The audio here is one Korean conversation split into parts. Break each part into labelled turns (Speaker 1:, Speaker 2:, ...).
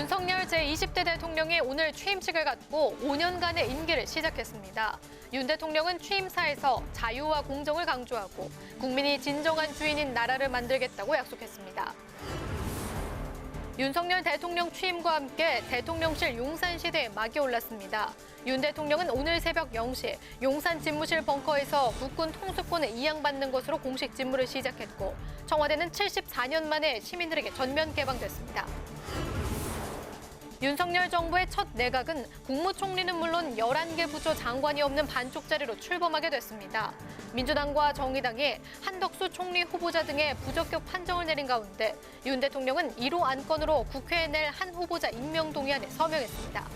Speaker 1: 윤석열 제20대 대통령이 오늘 취임식을 갖고 5년간의 임기를 시작했습니다. 윤 대통령은 취임사에서 자유와 공정을 강조하고 국민이 진정한 주인인 나라를 만들겠다고 약속했습니다. 윤석열 대통령 취임과 함께 대통령실 용산시대에 막이 올랐습니다. 윤 대통령은 오늘 새벽 0시 용산 집무실 벙커에서 국군 통수권을 이양받는 것으로 공식 직무를 시작했고 청와대는 74년 만에 시민들에게 전면 개방됐습니다. 윤석열 정부의 첫 내각은 국무총리는 물론 11개 부처 장관이 없는 반쪽 자리로 출범하게 됐습니다. 민주당과 정의당이 한덕수 총리 후보자 등의 부적격 판정을 내린 가운데 윤 대통령은 1호 안건으로 국회에 낼 한 후보자 임명 동의안에 서명했습니다.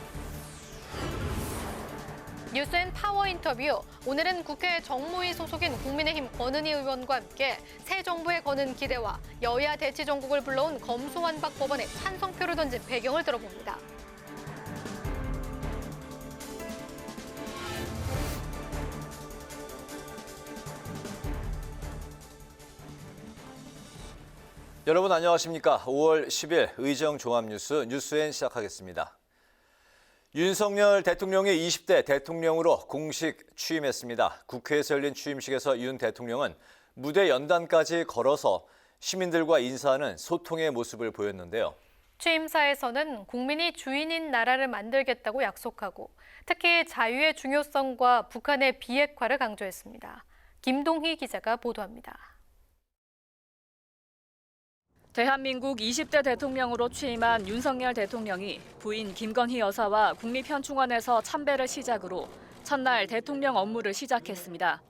Speaker 1: 뉴스앤 파워 인터뷰. 오늘은 국회 정무위 소속인 국민의힘 권은희 의원과 함께 새 정부에 거는 기대와 여야 대치 정국을 불러온 검수완박 법안에 찬성표를 던진 배경을 들어봅니다.
Speaker 2: 여러분 안녕하십니까? 5월 10일 의정 종합뉴스 뉴스엔 시작하겠습니다. 윤석열 대통령이 20대 대통령으로 공식 취임했습니다. 국회에서 열린 취임식에서 윤 대통령은 무대 연단까지 걸어서 시민들과 인사하는 소통의 모습을 보였는데요.
Speaker 1: 취임사에서는 국민이 주인인 나라를 만들겠다고 약속하고 특히 자유의 중요성과 북한의 비핵화를 강조했습니다. 김동희 기자가 보도합니다.
Speaker 3: 대한민국 20대 대통령으로 취임한 윤석열 대통령이 부인 김건희 여사와 국립현충원에서 참배를 시작으로 첫날 대통령 업무를 시작했습니다.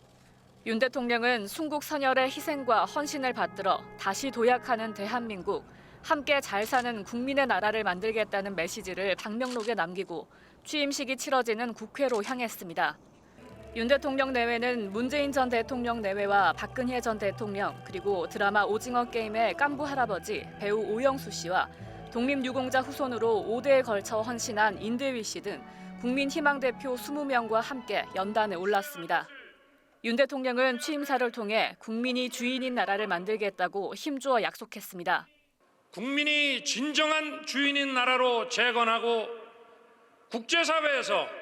Speaker 3: 윤 대통령은 순국 선열의 희생과 헌신을 받들어 다시 도약하는 대한민국, 함께 잘 사는 국민의 나라를 만들겠다는 메시지를 방명록에 남기고 취임식이 치러지는 국회로 향했습니다. 윤 대통령 내외는 문재인 전 대통령 내외와 박근혜 전 대통령 그리고 드라마 오징어 게임의 깐부 할아버지 배우 오영수 씨와 독립유공자 후손으로 5대에 걸쳐 헌신한 인대위 씨 등 국민희망 대표 20명과 함께 연단에 올랐습니다. 윤 대통령은 취임사를 통해 국민이 주인인 나라를 만들겠다고 힘주어 약속했습니다.
Speaker 4: 국민이 진정한 주인인 나라로 재건하고 국제사회에서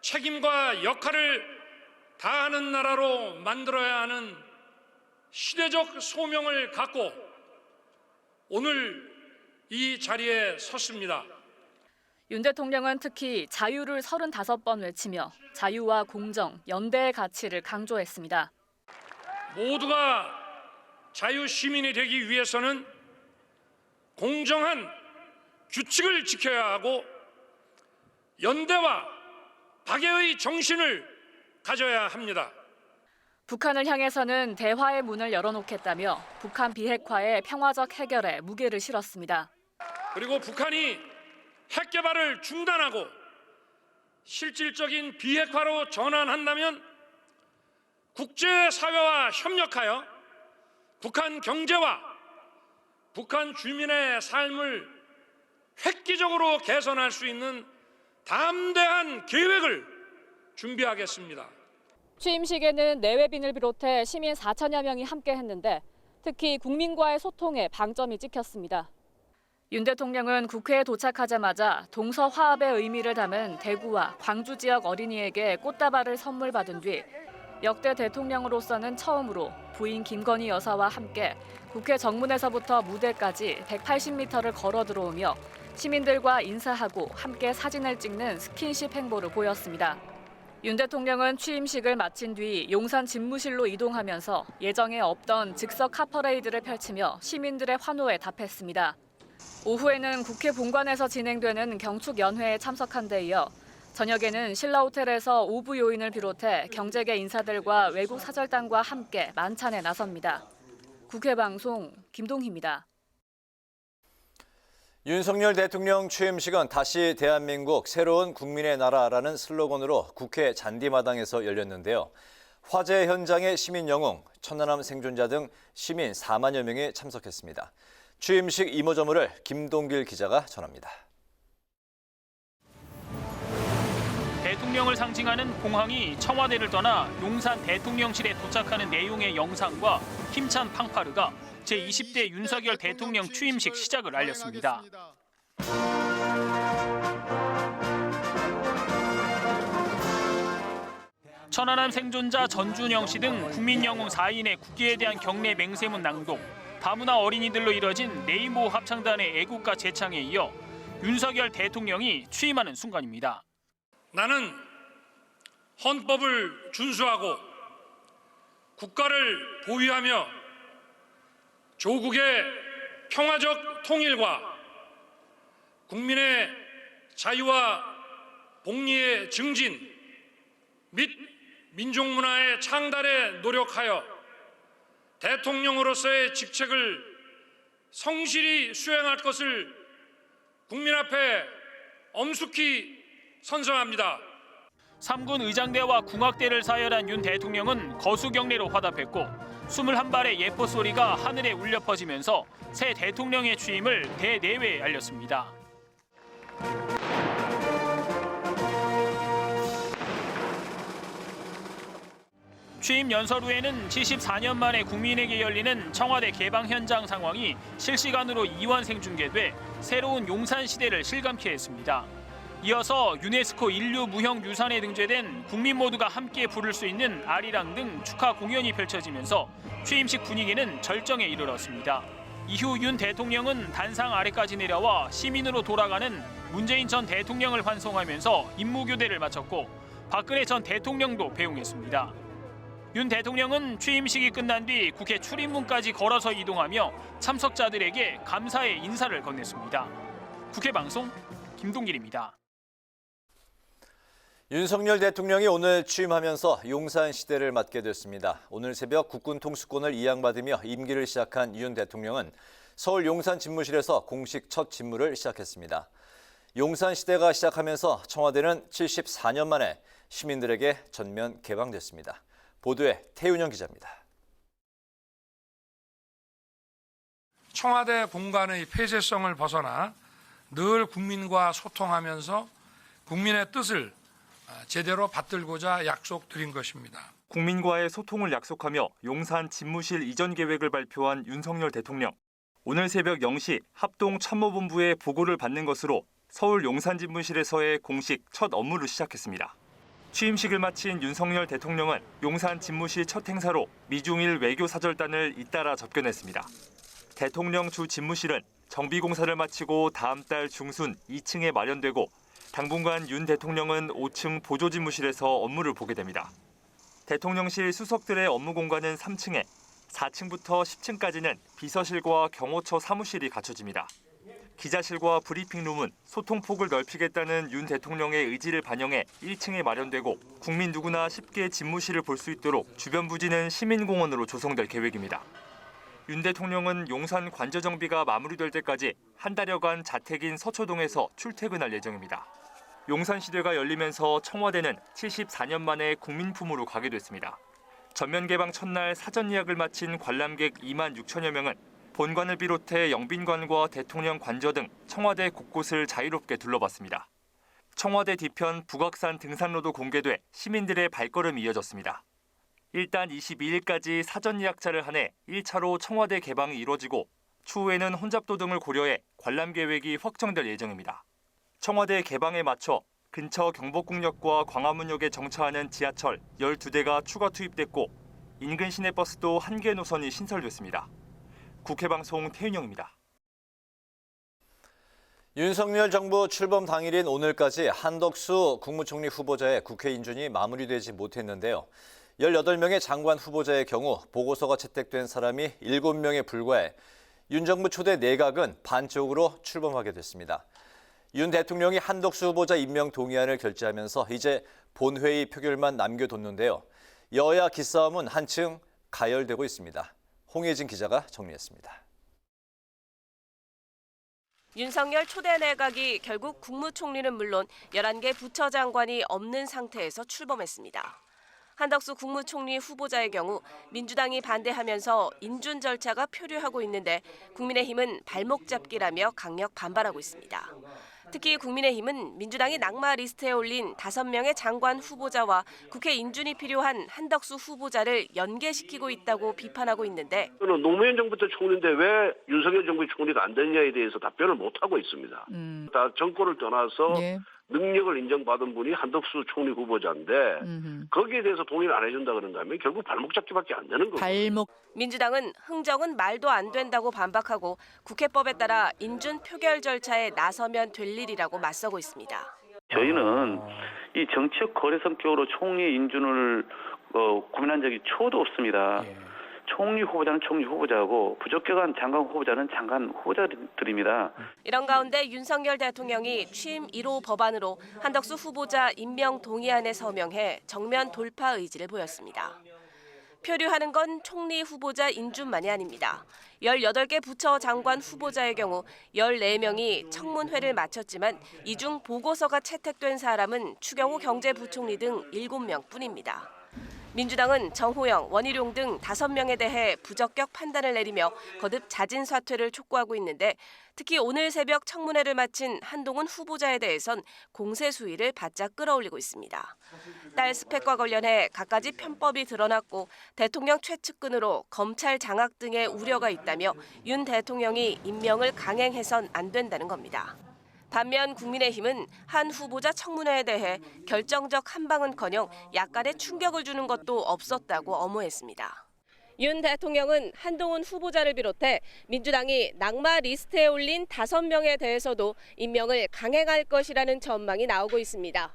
Speaker 4: 책임과 역할을 다하는 나라로 만들어야 하는 시대적 소명을 갖고 오늘 이 자리에 섰습니다.
Speaker 3: 윤 대통령은 특히 자유를 35번 외치며 자유와 공정, 연대의 가치를 강조했습니다.
Speaker 4: 모두가 자유 시민이 되기 위해서는 공정한 규칙을 지켜야 하고 연대와 박애의 정신을 가져야 합니다.
Speaker 3: 북한을 향해서는 대화의 문을 열어놓겠다며 북한 비핵화의 평화적 해결에 무게를 실었습니다.
Speaker 4: 그리고 북한이 핵 개발을 중단하고 실질적인 비핵화로 전환한다면 국제사회와 협력하여 북한 경제와 북한 주민의 삶을 획기적으로 개선할 수 있는 담대한 계획을 준비하겠습니다.
Speaker 3: 취임식에는 내외빈을 비롯해 시민 4천여 명이 함께했는데 특히 국민과의 소통에 방점이 찍혔습니다. 윤 대통령은 국회에 도착하자마자 동서화합의 의미를 담은 대구와 광주 지역 어린이에게 꽃다발을 선물 받은 뒤 역대 대통령으로서는 처음으로 부인 김건희 여사와 함께 국회 정문에서부터 무대까지 180m를 걸어 들어오며 시민들과 인사하고 함께 사진을 찍는 스킨십 행보를 보였습니다. 윤 대통령은 취임식을 마친 뒤 용산 집무실로 이동하면서 예정에 없던 즉석 카퍼레이드를 펼치며 시민들의 환호에 답했습니다. 오후에는 국회 본관에서 진행되는 경축연회에 참석한 데 이어 저녁에는 신라호텔에서 오부 요인을 비롯해 경제계 인사들과 외국 사절단과 함께 만찬에 나섭니다. 국회방송 김동희입니다.
Speaker 2: 윤석열 대통령 취임식은 다시 대한민국 새로운 국민의 나라라는 슬로건으로 국회 잔디마당에서 열렸는데요. 화재 현장의 시민 영웅, 천안함 생존자 등 시민 4만여 명이 참석했습니다. 취임식 이모저모를 김동길 기자가 전합니다.
Speaker 5: 대통령을 상징하는 공항이 청와대를 떠나 용산 대통령실에 도착하는 내용의 영상과 힘찬 팡파르가 제20대 윤석열 대통령 취임식 시작을 알렸습니다. 천안함 생존자 전준영 씨 등 국민 영웅 4인의 국기에 대한 경례 맹세문 낭독, 다문화 어린이들로 이뤄진 네이모 합창단의 애국가 제창에 이어 윤석열 대통령이 취임하는 순간입니다.
Speaker 4: 나는 헌법을 준수하고 국가를 보위하며 조국의 평화적 통일과 국민의 자유와 복리의 증진 및 민족문화의 창달에 노력하여 대통령으로서의 직책을 성실히 수행할 것을 국민 앞에 엄숙히 선서합니다.
Speaker 5: 3군 의장대와 궁악대를 사열한 윤 대통령은 거수경례로 화답했고 21발의 예포 소리가 하늘에 울려 퍼지면서 새 대통령의 취임을 대내외에 알렸습니다. 취임 연설 후에는 74년 만에 국민에게 열리는 청와대 개방 현장 상황이 실시간으로 이원 생중계돼 새로운 용산 시대를 실감케 했습니다. 이어서 유네스코 인류 무형 유산에 등재된 국민 모두가 함께 부를 수 있는 아리랑 등 축하 공연이 펼쳐지면서 취임식 분위기는 절정에 이르렀습니다. 이후 윤 대통령은 단상 아래까지 내려와 시민으로 돌아가는 문재인 전 대통령을 환송하면서 임무교대를 마쳤고 박근혜 전 대통령도 배웅했습니다. 윤 대통령은 취임식이 끝난 뒤 국회 출입문까지 걸어서 이동하며 참석자들에게 감사의 인사를 건넸습니다. 국회 방송 김동길입니다.
Speaker 2: 윤석열 대통령이 오늘 취임하면서 용산 시대를 맞게 됐습니다. 오늘 새벽 국군 통수권을 이양받으며 임기를 시작한 윤 대통령은 서울 용산 집무실에서 공식 첫 직무를 시작했습니다. 용산 시대가 시작하면서 청와대는 74년 만에 시민들에게 전면 개방됐습니다. 보도에 태윤영 기자입니다.
Speaker 4: 청와대 공간의 폐쇄성을 벗어나 늘 국민과 소통하면서 국민의 뜻을 제대로 받들고자 약속드린 것입니다.
Speaker 6: 국민과의 소통을 약속하며 용산 집무실 이전 계획을 발표한 윤석열 대통령. 오늘 새벽 0시 합동 참모본부의 보고를 받는 것으로 서울 용산 집무실에서의 공식 첫 업무를 시작했습니다. 취임식을 마친 윤석열 대통령은 용산 집무실 첫 행사로 미중일 외교사절단을 잇따라 접견했습니다. 대통령 주 집무실은 정비공사를 마치고 다음 달 중순 2층에 마련되고 당분간 윤 대통령은 5층 보조집무실에서 업무를 보게 됩니다. 대통령실 수석들의 업무 공간은 3층에 4층부터 10층까지는 비서실과 경호처 사무실이 갖춰집니다. 기자실과 브리핑룸은 소통폭을 넓히겠다는 윤 대통령의 의지를 반영해 1층에 마련되고 국민 누구나 쉽게 집무실을 볼 수 있도록 주변 부지는 시민공원으로 조성될 계획입니다. 윤 대통령은 용산 관저 정비가 마무리될 때까지 한 달여간 자택인 서초동에서 출퇴근할 예정입니다. 용산 시대가 열리면서 청와대는 74년 만에 국민품으로 가게 됐습니다. 전면 개방 첫날 사전 예약을 마친 관람객 2만 6천여 명은 본관을 비롯해 영빈관과 대통령 관저 등 청와대 곳곳을 자유롭게 둘러봤습니다. 청와대 뒤편 북악산 등산로도 공개돼 시민들의 발걸음이 이어졌습니다. 일단 22일까지 사전 예약자를 한해 1차로 청와대 개방이 이뤄지고 추후에는 혼잡도 등을 고려해 관람 계획이 확정될 예정입니다. 청와대 개방에 맞춰 근처 경복궁역과 광화문역에 정차하는 지하철 12대가 추가 투입됐고 인근 시내버스도 1개 노선이 신설됐습니다. 국회방송 태윤영입니다.
Speaker 2: 윤석열 정부 출범 당일인 오늘까지 한덕수 국무총리 후보자의 국회 인준이 마무리되지 못했는데요. 18명의 장관 후보자의 경우 보고서가 채택된 사람이 7명에 불과해 윤 정부 초대 내각은 반쪽으로 출범하게 됐습니다. 윤 대통령이 한덕수 후보자 임명 동의안을 결재하면서 이제 본회의 표결만 남겨뒀는데요. 여야 기싸움은 한층 가열되고 있습니다. 홍예진 기자가 정리했습니다.
Speaker 7: 윤석열 초대 내각이 결국 국무총리는 물론 11개 부처 장관이 없는 상태에서 출범했습니다. 한덕수 국무총리 후보자의 경우 민주당이 반대하면서 인준 절차가 표류하고 있는데 국민의힘은 발목 잡기라며 강력 반발하고 있습니다. 특히 국민의힘은 민주당이 낙마 리스트에 올린 5명의 장관 후보자와 국회 인준이 필요한 한덕수 후보자를 연계시키고 있다고 비판하고 있는데
Speaker 8: 노무현 정부 때 총리인데 왜 윤석열 정부의 총리가 안 됐냐에 대해서 답변을 못하고 있습니다. 다 정권을 떠나서 능력을 인정받은 분이 한덕수 총리 후보자인데 거기에 대해서 동의를 안 해준다 그런다면 결국 발목 잡기밖에 안 되는 거고.
Speaker 7: 민주당은 흥정은 말도 안 된다고 반박하고 국회법에 따라 인준 표결 절차에 나서면 될 일이라고 맞서고 있습니다.
Speaker 9: 저희는 이 정치적 거래 성격으로 총리 인준을 고민한 적이 초도 없습니다. 총리 후보자는 총리 후보자고 부적격한 장관 후보자는 장관 후보자들입니다.
Speaker 7: 이런 가운데 윤석열 대통령이 취임 1호 법안으로 한덕수 후보자 임명 동의안에 서명해 정면 돌파 의지를 보였습니다. 표류하는 건 총리 후보자 인준만이 아닙니다. 18개 부처 장관 후보자의 경우 14명이 청문회를 마쳤지만 이 중 보고서가 채택된 사람은 추경호 경제부총리 등 7명뿐입니다. 민주당은 정호영, 원희룡 등 5명에 대해 부적격 판단을 내리며 거듭 자진 사퇴를 촉구하고 있는데 특히 오늘 새벽 청문회를 마친 한동훈 후보자에 대해선 공세 수위를 바짝 끌어올리고 있습니다. 딸 스펙과 관련해 갖가지 편법이 드러났고 대통령 최측근으로 검찰 장악 등의 우려가 있다며 윤 대통령이 임명을 강행해선 안 된다는 겁니다. 반면 국민의힘은 한 후보자 청문회에 대해 결정적 한방은커녕 약간의 충격을 주는 것도 없었다고 엄호했습니다. 윤 대통령은 한동훈 후보자를 비롯해 민주당이 낙마 리스트에 올린 5명에 대해서도 임명을 강행할 것이라는 전망이 나오고 있습니다.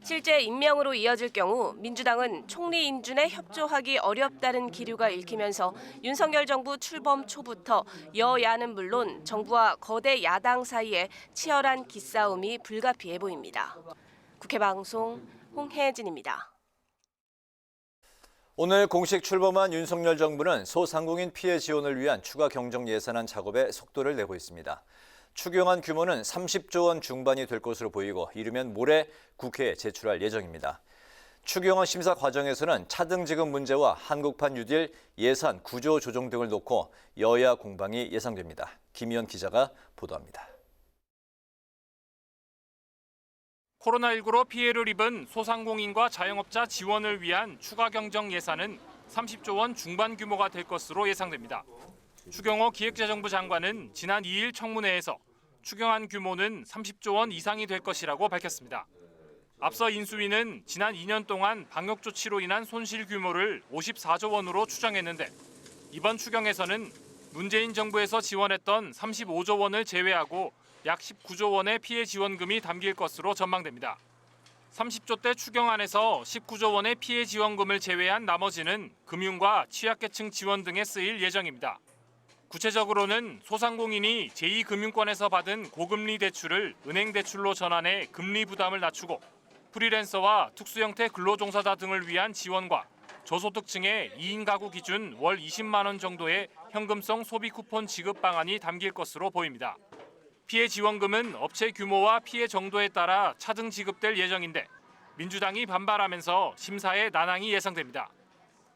Speaker 7: 실제 임명으로 이어질 경우 민주당은 총리 인준에 협조하기 어렵다는 기류가 읽히면서 윤석열 정부 출범 초부터 여야는 물론 정부와 거대 야당 사이에 치열한 기싸움이 불가피해 보입니다. 국회방송 홍혜진입니다.
Speaker 2: 오늘 공식 출범한 윤석열 정부는 소상공인 피해 지원을 위한 추가 경정 예산안 작업에 속도를 내고 있습니다. 추경안 규모는 30조 원 중반이 될 것으로 보이고 이르면 모레 국회에 제출할 예정입니다. 추경안 심사 과정에서는 차등 지급 문제와 한국판 뉴딜 예산 구조 조정 등을 놓고 여야 공방이 예상됩니다. 김희연 기자가 보도합니다.
Speaker 5: 코로나19로 피해를 입은 소상공인과 자영업자 지원을 위한 추가 경정 예산은 30조 원 중반 규모가 될 것으로 예상됩니다. 추경호 기획재정부 장관은 지난 2일 청문회에서 추경안 규모는 30조 원 이상이 될 것이라고 밝혔습니다. 앞서 인수위는 지난 2년 동안 방역 조치로 인한 손실 규모를 54조 원으로 추정했는데 이번 추경에서는 문재인 정부에서 지원했던 35조 원을 제외하고 약 19조 원의 피해 지원금이 담길 것으로 전망됩니다. 30조대 추경안에서 19조 원의 피해 지원금을 제외한 나머지는 금융과 취약계층 지원 등에 쓰일 예정입니다. 구체적으로는 소상공인이 제2금융권에서 받은 고금리 대출을 은행 대출로 전환해 금리 부담을 낮추고 프리랜서와 특수형태 근로종사자 등을 위한 지원과 저소득층의 2인 가구 기준 월 20만 원 정도의 현금성 소비 쿠폰 지급 방안이 담길 것으로 보입니다. 피해 지원금은 업체 규모와 피해 정도에 따라 차등 지급될 예정인데 민주당이 반발하면서 심사에 난항이 예상됩니다.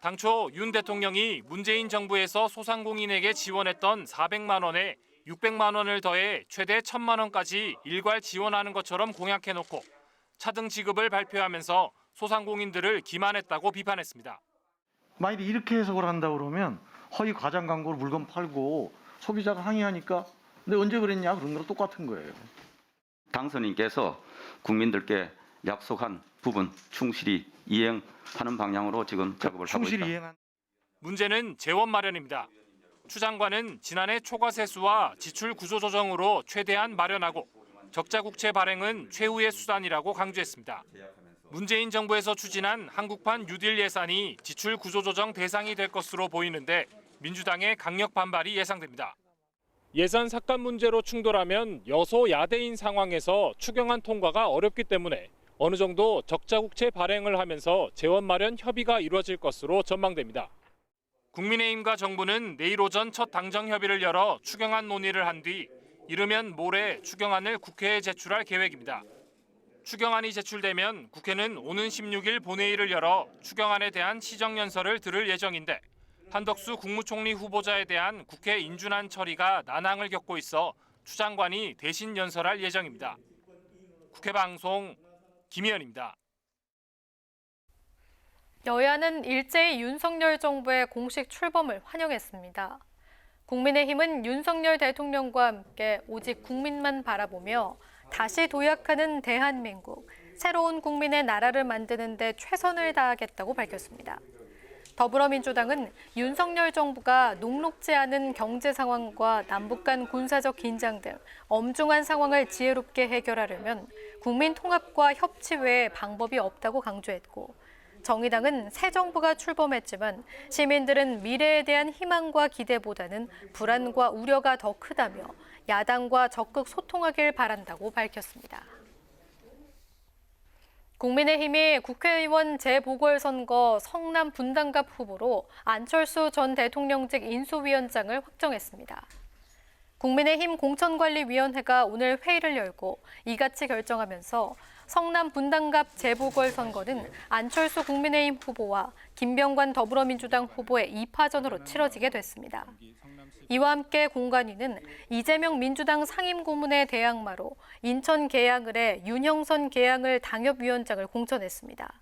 Speaker 5: 당초 윤 대통령이 문재인 정부에서 소상공인에게 지원했던 400만 원에 600만 원을 더해 최대 1,000만 원까지 일괄 지원하는 것처럼 공약해놓고 차등 지급을 발표하면서 소상공인들을 기만했다고 비판했습니다.
Speaker 10: 만약에 이렇게 해석을 한다 그러면 허위 과장 광고로 물건 팔고 소비자가 항의하니까 근데 언제 그랬냐 그런 거랑 똑같은 거예요.
Speaker 9: 당선인께서 국민들께 약속한 부분 충실히 이행하는 방향으로 지금 작업을 하고 있다.
Speaker 5: 문제는 재원 마련입니다. 추 장관은 지난해 초과 세수와 지출 구조 조정으로 최대한 마련하고 적자 국채 발행은 최후의 수단이라고 강조했습니다. 문재인 정부에서 추진한 한국판 뉴딜 예산이 지출 구조 조정 대상이 될 것으로 보이는데 민주당의 강력 반발이 예상됩니다. 예산 삭감 문제로 충돌하면 여소야대인 상황에서 추경안 통과가 어렵기 때문에 어느 정도 적자 국채 발행을 하면서 재원 마련 협의가 이루어질 것으로 전망됩니다. 국민의힘과 정부는 내일 오전 첫 당정 협의를 열어 추경안 논의를 한 뒤 이르면 모레 추경안을 국회에 제출할 계획입니다. 추경안이 제출되면 국회는 오는 16일 본회의를 열어 추경안에 대한 시정연설을 들을 예정인데 한덕수 국무총리 후보자에 대한 국회 인준안 처리가 난항을 겪고 있어 추 장관이 대신 연설할 예정입니다. 국회방송 김희연입니다.
Speaker 1: 여야는 일제히 윤석열 정부의 공식 출범을 환영했습니다. 국민의힘은 윤석열 대통령과 함께 오직 국민만 바라보며 다시 도약하는 대한민국, 새로운 국민의 나라를 만드는 데 최선을 다하겠다고 밝혔습니다. 더불어민주당은 윤석열 정부가 녹록지 않은 경제 상황과 남북 간 군사적 긴장 등 엄중한 상황을 지혜롭게 해결하려면 국민 통합과 협치 외에 방법이 없다고 강조했고, 정의당은 새 정부가 출범했지만 시민들은 미래에 대한 희망과 기대보다는 불안과 우려가 더 크다며 야당과 적극 소통하길 바란다고 밝혔습니다. 국민의힘이 국회의원 재보궐선거 성남 분당갑 후보로 안철수 전 대통령직 인수위원장을 확정했습니다. 국민의힘 공천관리위원회가 오늘 회의를 열고 이같이 결정하면서 성남 분당갑 재보궐선거는 안철수 국민의힘 후보와 김병관 더불어민주당 후보의 2파전으로 치러지게 됐습니다. 이와 함께 공관위는 이재명 민주당 상임고문의 대항마로 인천 계양을의 윤형선 계양을 당협위원장을 공천했습니다.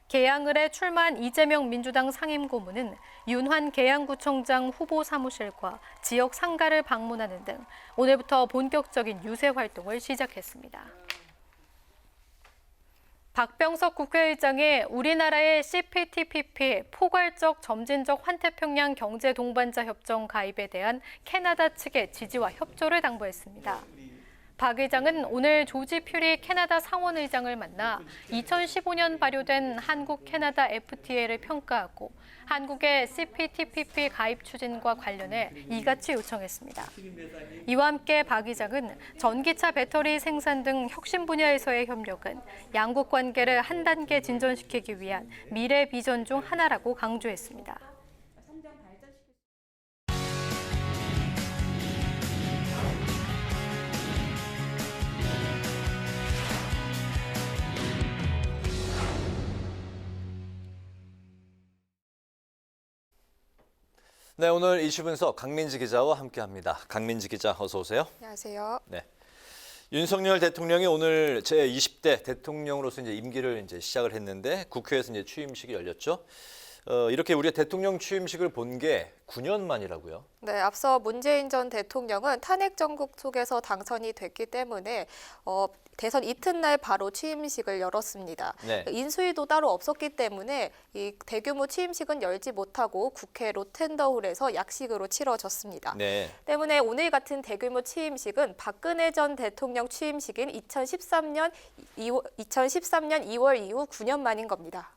Speaker 1: 계양을에 출마한 이재명 민주당 상임고문은 윤환 계양구청장 후보 사무실과 지역 상가를 방문하는 등 오늘부터 본격적인 유세 활동을 시작했습니다. 박병석 국회의장이 우리나라의 CPTPP 포괄적 점진적 환태평양 경제 동반자 협정 가입에 대한 캐나다 측의 지지와 협조를 당부했습니다. 박 의장은 오늘 조지 퓨리 캐나다 상원의장을 만나 2015년 발효된 한국-캐나다 FTA를 평가하고 한국의 CPTPP 가입 추진과 관련해 이같이 요청했습니다. 이와 함께 박 의장은 전기차 배터리 생산 등 혁신 분야에서의 협력은 양국 관계를 한 단계 진전시키기 위한 미래 비전 중 하나라고 강조했습니다.
Speaker 2: 네, 오늘 이슈 분석 강민지 기자와 함께합니다. 강민지 기자, 어서 오세요.
Speaker 11: 안녕하세요.
Speaker 2: 네, 윤석열 대통령이 오늘 제20대 대통령으로서 임기를 시작을 했는데 국회에서 취임식이 열렸죠. 이렇게 우리가 대통령 취임식을 본 게 9년 만이라고요?
Speaker 11: 네, 앞서 문재인 전 대통령은 탄핵 정국 속에서 당선이 됐기 때문에 대선 이튿날 바로 취임식을 열었습니다.
Speaker 2: 네.
Speaker 11: 인수위도 따로 없었기 때문에 이 대규모 취임식은 열지 못하고 국회 로텐더홀에서 약식으로 치러졌습니다.
Speaker 2: 네.
Speaker 11: 때문에 오늘 같은 대규모 취임식은 박근혜 전 대통령 취임식인 2013년 2월 이후 9년 만인 겁니다.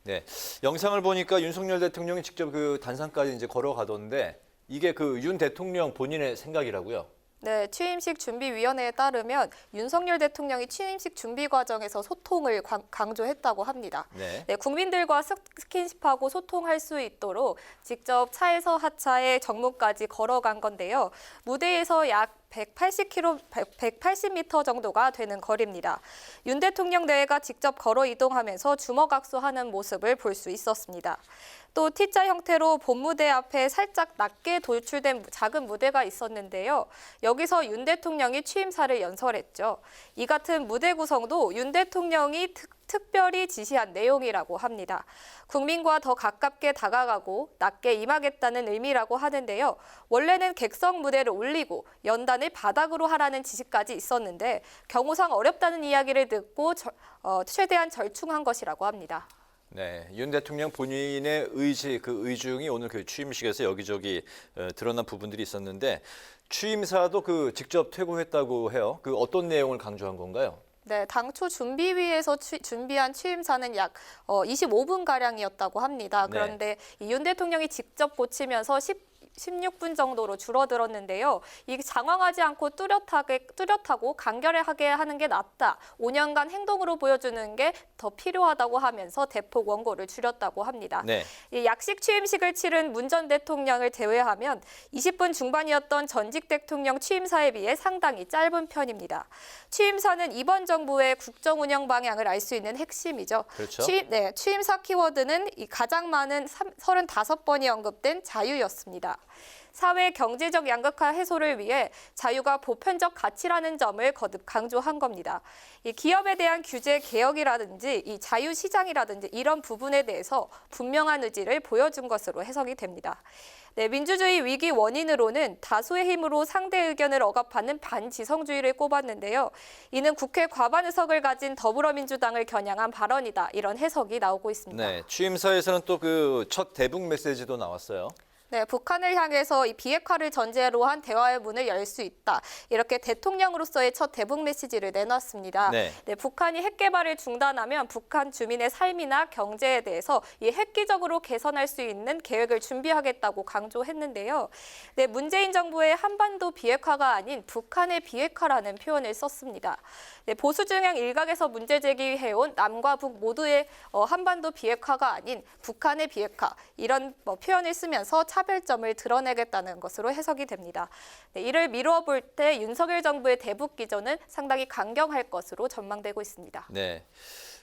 Speaker 2: 네, 영상을 보니까 윤석열 대통령이 직접 그 단상까지 걸어가던데 이게 그 윤 대통령 본인의 생각이라고요?
Speaker 11: 네, 취임식 준비위원회에 따르면 윤석열 대통령이 취임식 준비 과정에서 소통을 강조했다고 합니다.
Speaker 2: 네.
Speaker 11: 네, 국민들과 스킨십하고 소통할 수 있도록 직접 차에서 하차에 정문까지 걸어간 건데요. 무대에서 약 180m 정도가 되는 거리입니다. 윤 대통령 내외가 직접 걸어 이동하면서 주먹악수하는 모습을 볼 수 있었습니다. 또 T자 형태로 본무대 앞에 살짝 낮게 돌출된 작은 무대가 있었는데요. 여기서 윤 대통령이 취임사를 연설했죠. 이 같은 무대 구성도 윤 대통령이 특별히 지시한 내용이라고 합니다. 국민과 더 가깝게 다가가고 낮게 임하겠다는 의미라고 하는데요. 원래는 객석 무대를 올리고 연단을 바닥으로 하라는 지시까지 있었는데 경우상 어렵다는 이야기를 듣고 최대한 절충한 것이라고 합니다.
Speaker 2: 네, 윤 대통령 본인의 의지, 그 의중이 오늘 그 취임식에서 여기저기 드러난 부분들이 있었는데 취임사도 그 직접 퇴고했다고 해요. 그 어떤 내용을 강조한 건가요?
Speaker 11: 네, 당초 준비위에서 준비한 취임사는 약 25분가량이었다고 합니다. 그런데 이 윤 대통령이 직접 고치면서 16분 정도로 줄어들었는데요. 이 장황하지 않고 뚜렷하고 간결하게 하는 게 낫다. 5년간 행동으로 보여주는 게 더 필요하다고 하면서 대폭 원고를 줄였다고 합니다.
Speaker 2: 네.
Speaker 11: 이 약식 취임식을 치른 문 전 대통령을 제외하면 20분 중반이었던 전직 대통령 취임사에 비해 상당히 짧은 편입니다. 취임사는 이번 정부의 국정 운영 방향을 알 수 있는 핵심이죠.
Speaker 2: 그렇죠.
Speaker 11: 취임사 키워드는 가장 많은 35번이 언급된 자유였습니다. 사회 경제적 양극화 해소를 위해 자유가 보편적 가치라는 점을 거듭 강조한 겁니다. 이 기업에 대한 규제 개혁이라든지 이 자유시장이라든지 이런 부분에 대해서 분명한 의지를 보여준 것으로 해석이 됩니다. 네, 민주주의 위기 원인으로는 다수의 힘으로 상대 의견을 억압하는 반지성주의를 꼽았는데요. 이는 국회 과반 의석을 가진 더불어민주당을 겨냥한 발언이다. 이런 해석이 나오고 있습니다.
Speaker 2: 네, 취임사에서는 또 그 첫 대북 메시지도 나왔어요.
Speaker 11: 네, 북한을 향해서 이 비핵화를 전제로 한 대화의 문을 열 수 있다. 이렇게 대통령으로서의 첫 대북 메시지를 내놨습니다.
Speaker 2: 네.
Speaker 11: 네, 북한이 핵 개발을 중단하면 북한 주민의 삶이나 경제에 대해서 이 획기적으로 개선할 수 있는 계획을 준비하겠다고 강조했는데요. 네, 문재인 정부의 한반도 비핵화가 아닌 북한의 비핵화라는 표현을 썼습니다. 네, 보수 진영 일각에서 문제 제기해온 남과 북 모두의 한반도 비핵화가 아닌 북한의 비핵화 이런 표현을 쓰면서 차별점을 드러내겠다는 것으로 해석이 됩니다. 네, 이를 미루어 볼 때 윤석열 정부의 대북 기조는 상당히 강경할 것으로 전망되고 있습니다.
Speaker 2: 네.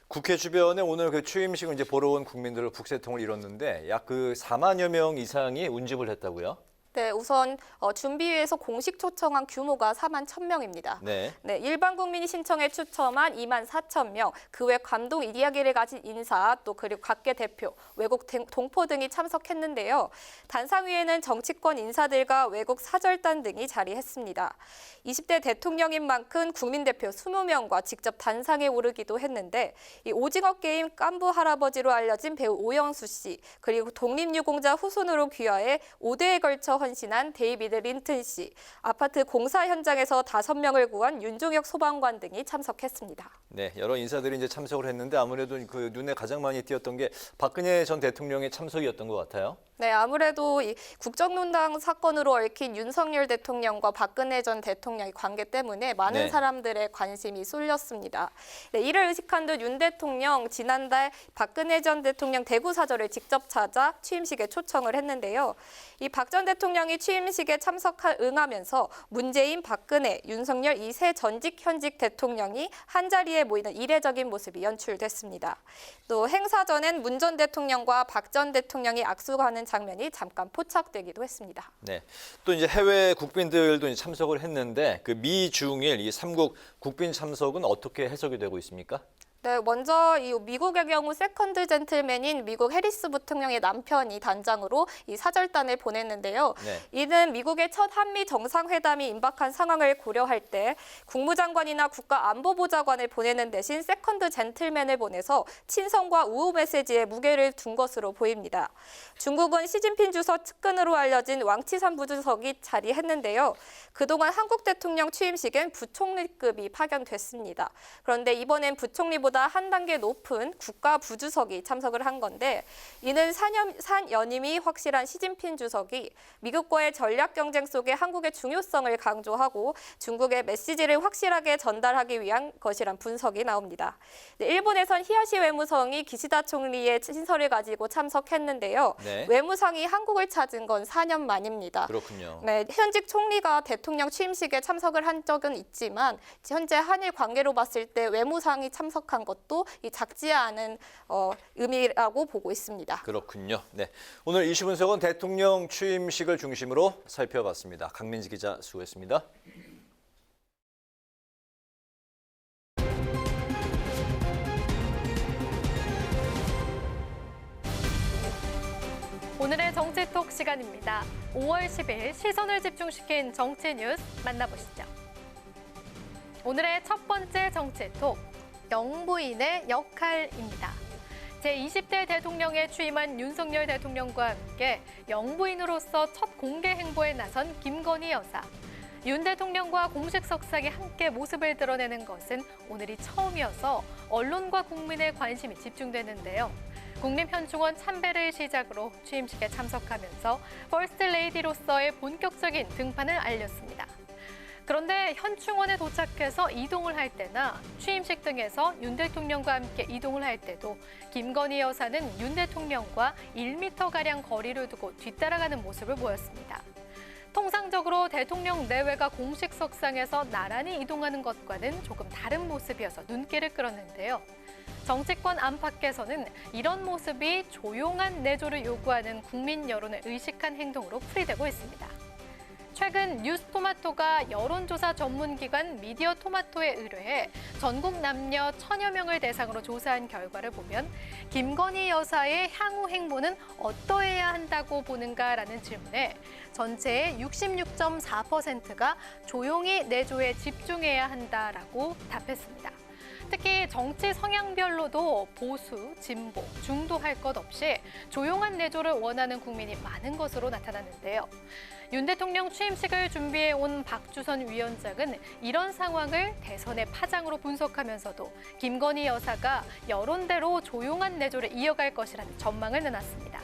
Speaker 2: 국회 주변에 오늘 그 취임식을 이제 보러 온 국민들을 북새통을 이뤘는데 약 그 4만여 명 이상이 운집을 했다고요?
Speaker 11: 네, 우선 준비위에서 공식 초청한 규모가 4만 1,000명입니다.
Speaker 2: 네.
Speaker 11: 네, 일반 국민이 신청해 추첨한 2만 4천 명, 그 외 감동 이야기를 가진 인사, 또 그리고 각계 대표, 외국 동포 등이 참석했는데요. 단상위에는 정치권 인사들과 외국 사절단 등이 자리했습니다. 20대 대통령인 만큼 국민 대표 20명과 직접 단상에 오르기도 했는데 이 오징어 게임 깐부 할아버지로 알려진 배우 오영수 씨, 그리고 독립유공자 후손으로 귀화해 5대에 걸쳐 헌신한 데이비드 린튼 씨, 아파트 공사 현장에서 5명을 구한 윤종혁 소방관 등이 참석했습니다.
Speaker 2: 네, 여러 인사들이 이제 참석을 했는데 아무래도 그 눈에 가장 많이 띄었던 게 박근혜 전 대통령의 참석이었던 것 같아요.
Speaker 11: 네, 아무래도 이 국정농단 사건으로 얽힌 윤석열 대통령과 박근혜 전 대통령의 관계 때문에 많은
Speaker 2: 네.
Speaker 11: 사람들의 관심이 쏠렸습니다. 네, 이를 의식한 듯 윤 대통령 지난달 박근혜 전 대통령 대구 사저를 직접 찾아 취임식에 초청을 했는데요. 이 박 전 대통령이 취임식에 응하면서 문재인, 박근혜, 윤석열 이 세 전직 현직 대통령이 한자리에 모이는 이례적인 모습이 연출됐습니다. 또 행사 전엔 문 전 대통령과 박 전 대통령이 악수하는 장면이 잠깐 포착되기도 했습니다.
Speaker 2: 네, 또 이제 해외 국빈들도 이제 참석을 했는데 그 미중일 이 3국 국빈 참석은 어떻게 해석이 되고 있습니까?
Speaker 11: 네, 먼저 이 미국의 경우 세컨드 젠틀맨인 미국 해리스 부통령의 남편이 단장으로 이 사절단을 보냈는데요.
Speaker 2: 네.
Speaker 11: 이는 미국의 첫 한미 정상회담이 임박한 상황을 고려할 때 국무장관이나 국가안보보좌관을 보내는 대신 세컨드 젠틀맨을 보내서 친성과 우호 메시지에 무게를 둔 것으로 보입니다. 중국은 시진핑 주석 측근으로 알려진 왕치산 부주석이 자리했는데요. 그동안 한국 대통령 취임식엔 부총리급이 파견됐습니다. 그런데 이번엔 부총리보다 한 단계 높은 국가 부주석이 참석을 한 건데 이는 산연임이 확실한 시진핑 주석이 미국과의 전략 경쟁 속에 한국의 중요성을 강조하고 중국의 메시지를 확실하게 전달하기 위한 것이란 분석이 나옵니다. 네, 일본에선 히야시 외무성이 기시다 총리의 친서를 가지고 참석했는데요.
Speaker 2: 네.
Speaker 11: 외무상이 한국을 찾은 건 4년 만입니다.
Speaker 2: 그렇군요.
Speaker 11: 네, 현직 총리가 대통령 취임식에 참석을 한 적은 있지만 현재 한일 관계로 봤을 때 외무상이 참석한 것도 이 작지 않은 의미라고 보고 있습니다.
Speaker 2: 그렇군요. 네, 오늘 이슈 분석은 대통령 취임식을 중심으로 살펴봤습니다. 강민지 기자 수고했습니다.
Speaker 1: 오늘의 정치톡 시간입니다. 5월 10일 시선을 집중시킨 정치 뉴스 만나보시죠. 오늘의 첫 번째 정치톡, 영부인의 역할입니다. 제20대 대통령에 취임한 윤석열 대통령과 함께 영부인으로서 첫 공개 행보에 나선 김건희 여사. 윤 대통령과 공식 석상에 함께 모습을 드러내는 것은 오늘이 처음이어서 언론과 국민의 관심이 집중되는데요. 국립현충원 참배를 시작으로 취임식에 참석하면서 퍼스트 레이디로서의 본격적인 등판을 알렸습니다. 그런데 현충원에 도착해서 이동을 할 때나 취임식 등에서 윤 대통령과 함께 이동을 할 때도 김건희 여사는 윤 대통령과 1m가량 거리를 두고 뒤따라가는 모습을 보였습니다. 통상적으로 대통령 내외가 공식 석상에서 나란히 이동하는 것과는 조금 다른 모습이어서 눈길을 끌었는데요. 정치권 안팎에서는 이런 모습이 조용한 내조를 요구하는 국민 여론을 의식한 행동으로 풀이되고 있습니다. 최근 뉴스토마토가 여론조사 전문기관 미디어토마토에 의뢰해 전국 남녀 1000여 명을 대상으로 조사한 결과를 보면 김건희 여사의 향후 행보는 어떠해야 한다고 보는가라는 질문에 전체의 66.4%가 조용히 내조에 집중해야 한다라고 답했습니다. 특히 정치 성향별로도 보수, 진보, 중도 할 것 없이 조용한 내조를 원하는 국민이 많은 것으로 나타났는데요. 윤 대통령 취임식을 준비해 온 박주선 위원장은 이런 상황을 대선의 파장으로 분석하면서도 김건희 여사가 여론대로 조용한 내조를 이어갈 것이라는 전망을 내놨습니다.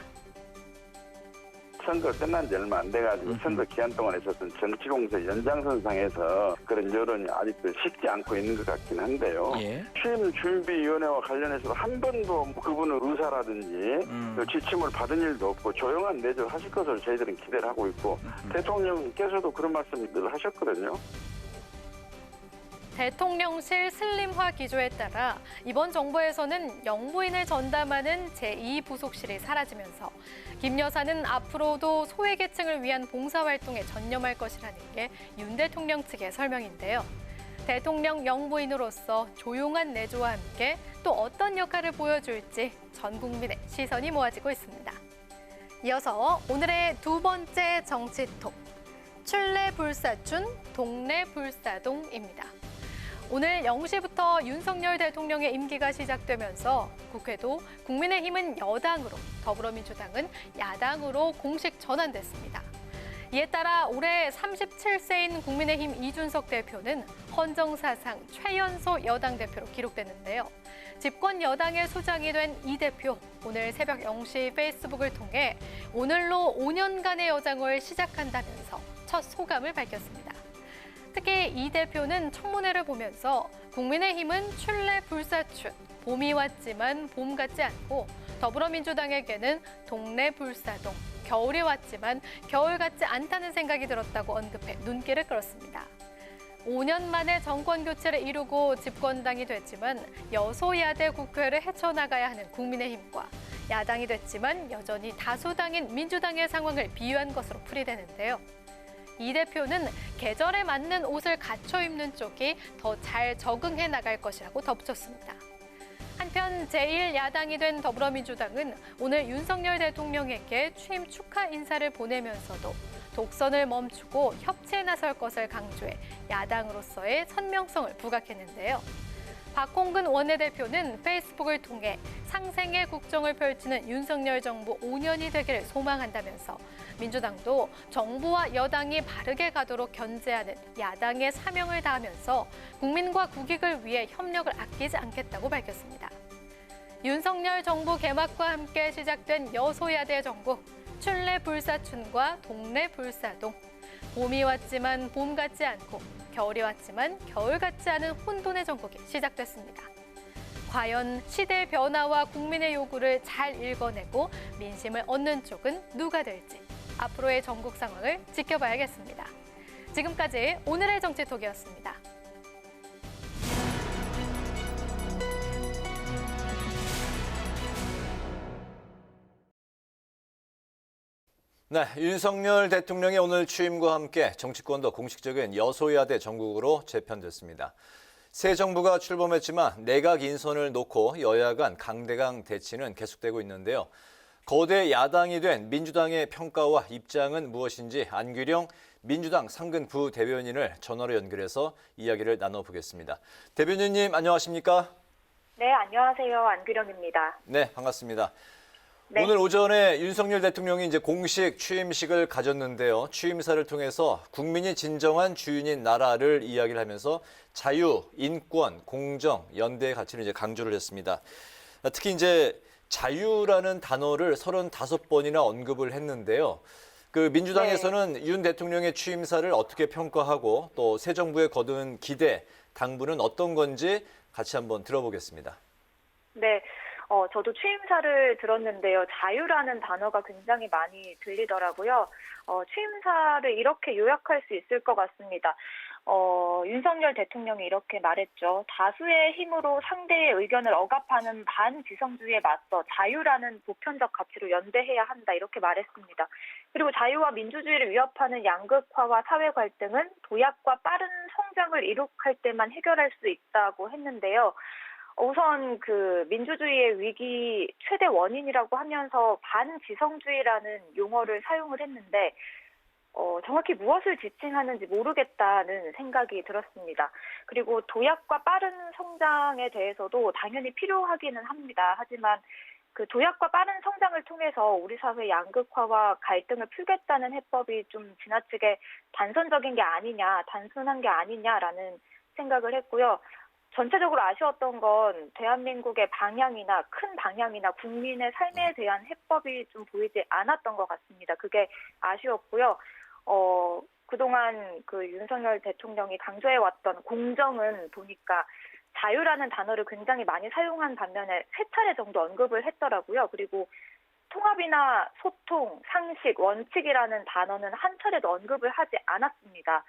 Speaker 12: 선거 끝난 지 얼마 안 돼가지고 선거 기간 동안 있었던 정치 공세 연장선상에서 그런 여론이 아직도 식지 않고 있는 것 같긴 한데요. 취임준비위원회와 관련해서 한 번도 그분의 의사라든지 지침을 받은 일도 없고 조용한 내조를 하실 것으로 저희들은 기대를 하고 있고 대통령께서도 그런 말씀을 늘 하셨거든요.
Speaker 1: 대통령실 슬림화 기조에 따라 이번 정부에서는 영부인을 전담하는 제2부속실이 사라지면서 김 여사는 앞으로도 소외계층을 위한 봉사활동에 전념할 것이라는 게 윤 대통령 측의 설명인데요. 대통령 영부인으로서 조용한 내조와 함께 또 어떤 역할을 보여줄지 전 국민의 시선이 모아지고 있습니다. 이어서 오늘의 두 번째 정치톡, 출래불사춘 동래불사동입니다. 오늘 0시부터 윤석열 대통령의 임기가 시작되면서 국회도 국민의힘은 여당으로, 더불어민주당은 야당으로 공식 전환됐습니다. 이에 따라 올해 37세인 국민의힘 이준석 대표는 헌정사상 최연소 여당 대표로 기록됐는데요. 집권 여당의 수장이 된 이 대표, 오늘 새벽 0시 페이스북을 통해 오늘로 5년간의 여정을 시작한다면서 첫 소감을 밝혔습니다. 특히 이 대표는 청문회를 보면서 국민의힘은 출래불사춘, 봄이 왔지만 봄 같지 않고 더불어민주당에게는 동래불사동, 겨울이 왔지만 겨울 같지 않다는 생각이 들었다고 언급해 눈길을 끌었습니다. 5년 만에 정권 교체를 이루고 집권당이 됐지만 여소야대 국회를 헤쳐나가야 하는 국민의힘과 야당이 됐지만 여전히 다수당인 민주당의 상황을 비유한 것으로 풀이되는데요. 이 대표는 계절에 맞는 옷을 갖춰 입는 쪽이 더 잘 적응해 나갈 것이라고 덧붙였습니다. 한편 제1야당이 된 더불어민주당은 오늘 윤석열 대통령에게 취임 축하 인사를 보내면서도 독선을 멈추고 협치에 나설 것을 강조해 야당으로서의 선명성을 부각했는데요. 박홍근 원내대표는 페이스북을 통해 상생의 국정을 펼치는 윤석열 정부 5년이 되기를 소망한다면서 민주당도 정부와 여당이 바르게 가도록 견제하는 야당의 사명을 다하면서 국민과 국익을 위해 협력을 아끼지 않겠다고 밝혔습니다. 윤석열 정부 개막과 함께 시작된 여소야대 정국, 출래불사춘과 동래불사동. 봄이 왔지만 봄 같지 않고 겨울이 왔지만 겨울 같지 않은 혼돈의 전국이 시작됐습니다. 과연 시대의 변화와 국민의 요구를 잘 읽어내고 민심을 얻는 쪽은 누가 될지 앞으로의 전국 상황을 지켜봐야겠습니다. 지금까지 오늘의 정치톡이었습니다.
Speaker 2: 네, 윤석열 대통령의 오늘 취임과 함께 정치권도 공식적인 여소야대 정국으로 재편됐습니다. 새 정부가 출범했지만 내각 인선을 놓고 여야 간 강대강 대치는 계속되고 있는데요. 거대 야당이 된 민주당의 평가와 입장은 무엇인지 안규령 민주당 상근 부대변인을 전화로 연결해서 이야기를 나눠보겠습니다. 대변인님 안녕하십니까?
Speaker 13: 네, 안녕하세요. 안규령입니다.
Speaker 2: 네, 반갑습니다.
Speaker 13: 네.
Speaker 2: 오늘 오전에 윤석열 대통령이 이제 공식 취임식을 가졌는데요. 취임사를 통해서 국민이 진정한 주인인 나라를 이야기를 하면서 자유, 인권, 공정, 연대의 가치를 이제 강조를 했습니다. 특히 이제 자유라는 단어를 35번이나 언급을 했는데요. 그 민주당에서는 윤 대통령의 취임사를 어떻게 평가하고 또 새 정부에 거둔 기대, 당부는 어떤 건지 같이 한번 들어보겠습니다.
Speaker 13: 네. 저도 취임사를 들었는데요. 자유라는 단어가 굉장히 많이 들리더라고요. 취임사를 이렇게 요약할 수 있을 것 같습니다. 윤석열 대통령이 이렇게 말했죠. 다수의 힘으로 상대의 의견을 억압하는 반지성주의에 맞서 자유라는 보편적 가치로 연대해야 한다. 이렇게 말했습니다. 그리고 자유와 민주주의를 위협하는 양극화와 사회 갈등은 도약과 빠른 성장을 이룩할 때만 해결할 수 있다고 했는데요. 우선 그 민주주의의 위기 최대 원인이라고 하면서 반지성주의라는 용어를 사용을 했는데 정확히 무엇을 지칭하는지 모르겠다는 생각이 들었습니다. 그리고 도약과 빠른 성장에 대해서도 당연히 필요하기는 합니다. 하지만 그 도약과 빠른 성장을 통해서 우리 사회 양극화와 갈등을 풀겠다는 해법이 좀 지나치게 단순한 게 아니냐라는 생각을 했고요. 전체적으로 아쉬웠던 건 대한민국의 큰 방향이나 국민의 삶에 대한 해법이 좀 보이지 않았던 것 같습니다. 그게 아쉬웠고요. 그동안 그 윤석열 대통령이 강조해왔던 공정은 보니까 자유라는 단어를 굉장히 많이 사용한 반면에 3차례 정도 언급을 했더라고요. 그리고 통합이나 소통, 상식, 원칙이라는 단어는 한 차례도 언급을 하지 않았습니다.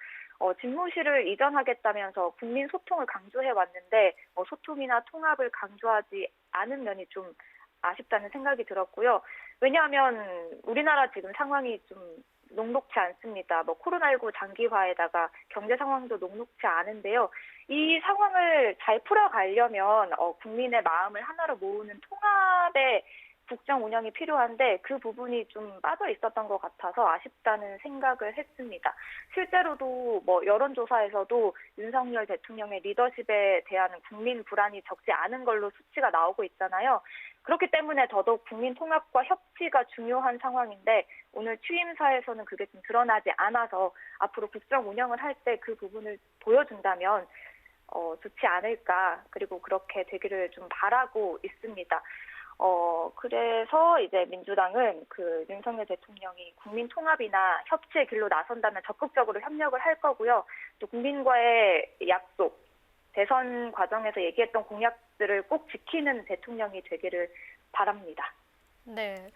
Speaker 13: 집무실을 이전하겠다면서 국민 소통을 강조해왔는데 소통이나 통합을 강조하지 않은 면이 좀 아쉽다는 생각이 들었고요. 왜냐하면 우리나라 지금 상황이 좀 녹록지 않습니다. 코로나19 장기화에다가 경제 상황도 녹록지 않은데요. 이 상황을 잘 풀어가려면 국민의 마음을 하나로 모으는 통합의 국정 운영이 필요한데 그 부분이 좀 빠져 있었던 것 같아서 아쉽다는 생각을 했습니다. 실제로도 여론조사에서도 윤석열 대통령의 리더십에 대한 국민 불안이 적지 않은 걸로 수치가 나오고 있잖아요. 그렇기 때문에 더더욱 국민 통합과 협치가 중요한 상황인데 오늘 취임사에서는 그게 좀 드러나지 않아서 앞으로 국정 운영을 할 때 그 부분을 보여준다면 좋지 않을까. 그리고 그렇게 되기를 좀 바라고 있습니다. 그래서 이제 민주당은 그 윤석열 대통령이 국민 통합이나 협치의 길로 나선다면 적극적으로 협력을 할 거고요. 또 국민과의 약속, 대선 과정에서 얘기했던 공약들을 꼭 지키는 대통령이 되기를 바랍니다.
Speaker 1: 네.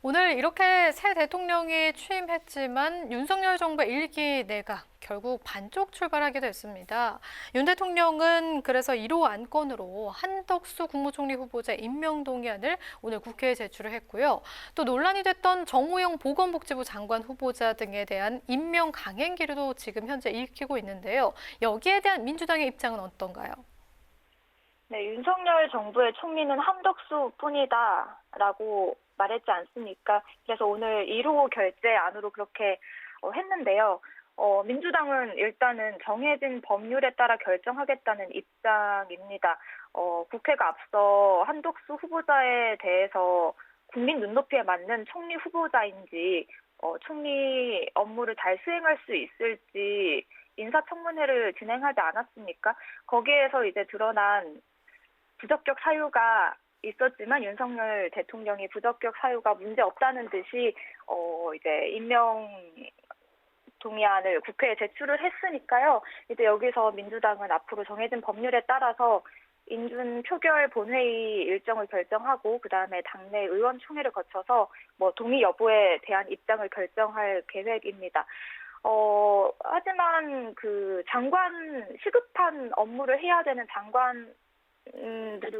Speaker 1: 오늘 이렇게 새 대통령이 취임했지만 윤석열 정부의 1기 내각 결국 반쪽 출발하게 됐습니다. 윤 대통령은 그래서 1호 안건으로 한덕수 국무총리 후보자 임명 동의안을 오늘 국회에 제출을 했고요. 또 논란이 됐던 정호영 보건복지부 장관 후보자 등에 대한 임명 강행 기류도 지금 현재 읽히고 있는데요. 여기에 대한 민주당의 입장은 어떤가요?
Speaker 13: 네, 윤석열 정부의 총리는 한덕수뿐이다라고 말했지 않습니까? 그래서 오늘 1호 결재안으로 그렇게 했는데요. 민주당은 일단은 정해진 법률에 따라 결정하겠다는 입장입니다. 국회가 앞서 한덕수 후보자에 대해서 국민 눈높이에 맞는 총리 후보자인지 총리 업무를 잘 수행할 수 있을지 인사청문회를 진행하지 않았습니까? 거기에서 이제 드러난 부적격 사유가 있었지만 윤석열 대통령이 부적격 사유가 문제 없다는 듯이 이제 임명 동의안을 국회에 제출을 했으니까요. 이제 여기서 민주당은 앞으로 정해진 법률에 따라서 인준 표결 본회의 일정을 결정하고 그다음에 당내 의원총회를 거쳐서 동의 여부에 대한 입장을 결정할 계획입니다. 하지만 그 시급한 업무를 해야 되는 장관들을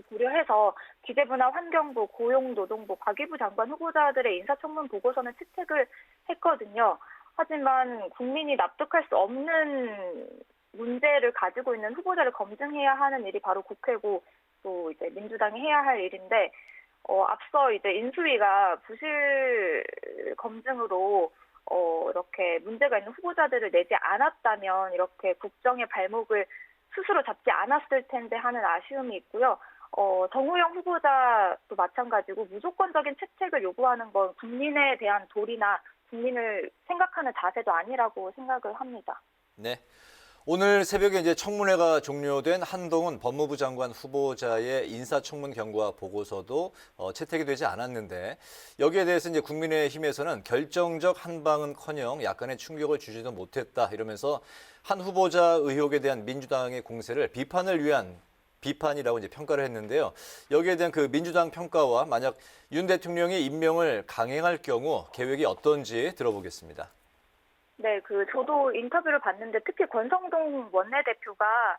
Speaker 13: 고려해서 기재부나 환경부, 고용노동부, 과기부 장관 후보자들의 인사청문 보고서는 채택을 했거든요. 하지만 국민이 납득할 수 없는 문제를 가지고 있는 후보자를 검증해야 하는 일이 바로 국회고 또 이제 민주당이 해야 할 일인데 앞서 이제 인수위가 부실 검증으로 이렇게 문제가 있는 후보자들을 내지 않았다면 이렇게 국정의 발목을 스스로 잡지 않았을 텐데 하는 아쉬움이 있고요. 정호영 후보자도 마찬가지고 무조건적인 채택을 요구하는 건 국민에 대한 도리나 국민을 생각하는 자세도 아니라고 생각을 합니다.
Speaker 2: 네. 오늘 새벽에 이제 청문회가 종료된 한동훈 법무부 장관 후보자의 인사청문 경과 보고서도 채택이 되지 않았는데 여기에 대해서 이제 국민의힘에서는 결정적 한방은커녕 약간의 충격을 주지도 못했다 이러면서 한 후보자 의혹에 대한 민주당의 공세를 비판을 위한 비판이라고 이제 평가를 했는데요. 여기에 대한 그 민주당 평가와 만약 윤 대통령이 임명을 강행할 경우 계획이 어떤지 들어보겠습니다.
Speaker 13: 네, 저도 인터뷰를 봤는데 특히 권성동 원내대표가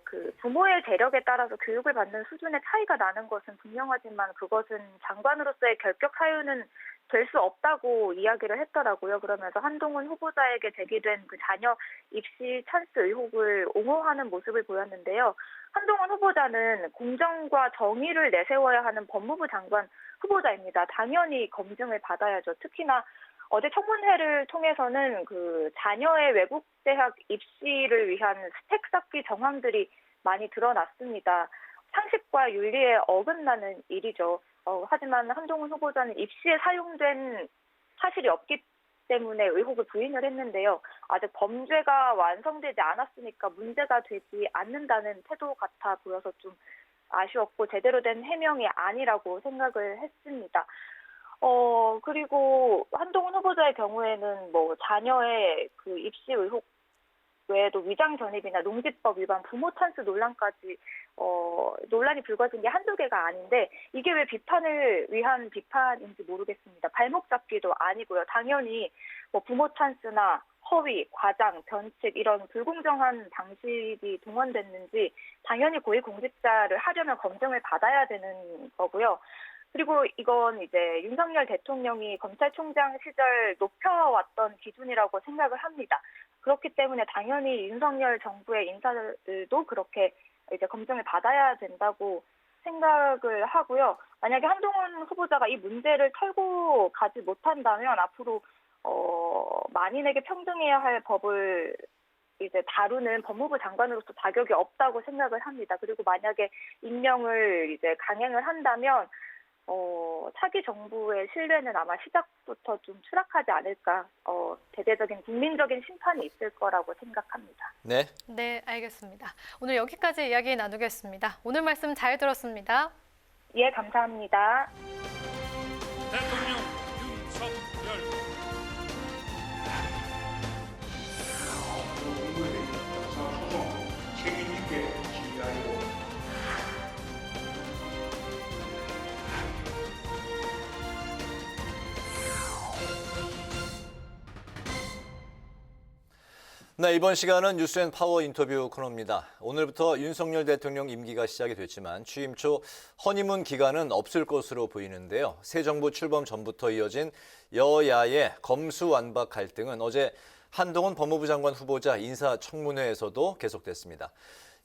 Speaker 13: 그 부모의 재력에 따라서 교육을 받는 수준의 차이가 나는 것은 분명하지만 그것은 장관으로서의 결격 사유는 될 수 없다고 이야기를 했더라고요. 그러면서 한동훈 후보자에게 제기된 그 자녀 입시 찬스 의혹을 옹호하는 모습을 보였는데요. 한동훈 후보자는 공정과 정의를 내세워야 하는 법무부 장관 후보자입니다. 당연히 검증을 받아야죠. 특히나 어제 청문회를 통해서는 그 자녀의 외국 대학 입시를 위한 스펙 쌓기 정황들이 많이 드러났습니다. 상식과 윤리에 어긋나는 일이죠. 하지만 한동훈 후보자는 입시에 사용된 사실이 없기 때문에 의혹을 부인을 했는데요. 아직 범죄가 완성되지 않았으니까 문제가 되지 않는다는 태도 같아 보여서 좀 아쉬웠고 제대로 된 해명이 아니라고 생각을 했습니다. 그리고 한동훈 후보자의 경우에는 뭐 자녀의 그 입시 의혹 외에도 위장 전입이나 농지법 위반, 부모 찬스 논란까지 논란이 불거진 게 한두 개가 아닌데 이게 왜 비판을 위한 비판인지 모르겠습니다. 발목 잡기도 아니고요. 당연히 뭐 부모 찬스나 허위, 과장, 변칙 이런 불공정한 방식이 동원됐는지 당연히 고위공직자를 하려면 검증을 받아야 되는 거고요. 그리고 이건 이제 윤석열 대통령이 검찰총장 시절 높여왔던 기준이라고 생각을 합니다. 그렇기 때문에 당연히 윤석열 정부의 인사들도 그렇게 이제 검증을 받아야 된다고 생각을 하고요. 만약에 한동훈 후보자가 이 문제를 털고 가지 못한다면 앞으로 만인에게 평등해야 할 법을 이제 다루는 법무부 장관으로서 자격이 없다고 생각을 합니다. 그리고 만약에 임명을 이제 강행을 한다면 차기 정부의 신뢰는 아마 시작부터 좀 추락하지 않을까. 대대적인 국민적인 심판이 있을 거라고 생각합니다.
Speaker 2: 네.
Speaker 1: 네, 알겠습니다. 오늘 여기까지 이야기 나누겠습니다. 오늘 말씀 잘 들었습니다.
Speaker 13: 예, 감사합니다.
Speaker 4: 대통령 윤석열.
Speaker 2: 네, 이번 시간은 뉴스앤파워 인터뷰 코너입니다. 오늘부터 윤석열 대통령 임기가 시작이 됐지만 취임 초 허니문 기간은 없을 것으로 보이는데요. 새 정부 출범 전부터 이어진 여야의 검수완박 갈등은 어제 한동훈 법무부 장관 후보자 인사청문회에서도 계속됐습니다.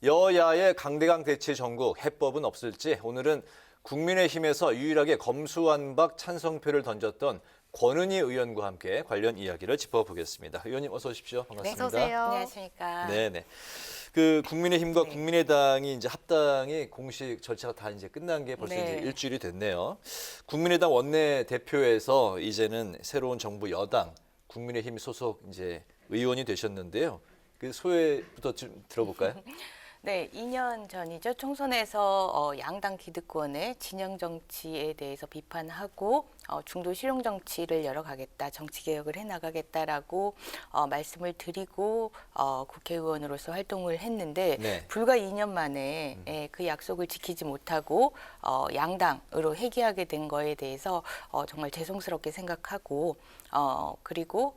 Speaker 2: 여야의 강대강 대치 전국 해법은 없을지 오늘은 국민의힘에서 유일하게 검수완박 찬성표를 던졌던 권은희 의원과 함께 관련 이야기를 짚어보겠습니다. 의원님 어서 오십시오. 반갑습니다.
Speaker 1: 네, 어서 오세요.
Speaker 14: 안녕하십니까.
Speaker 2: 네네. 그 국민의힘과 국민의당이 이제 합당이 공식 절차가 다 이제 끝난 게 벌써 이제 일주일이 됐네요. 국민의당 원내 대표에서 이제는 새로운 정부 여당 국민의힘 소속 이제 의원이 되셨는데요. 그 소회부터 좀 들어볼까요?
Speaker 14: 네, 2년 전이죠. 총선에서 양당 기득권의 진영 정치에 대해서 비판하고 중도 실용 정치를 열어가겠다, 정치 개혁을 해나가겠다라고 말씀을 드리고 국회의원으로서 활동을 했는데 불과 2년 만에 그 약속을 지키지 못하고 양당으로 회귀하게 된 거에 대해서 정말 죄송스럽게 생각하고 그리고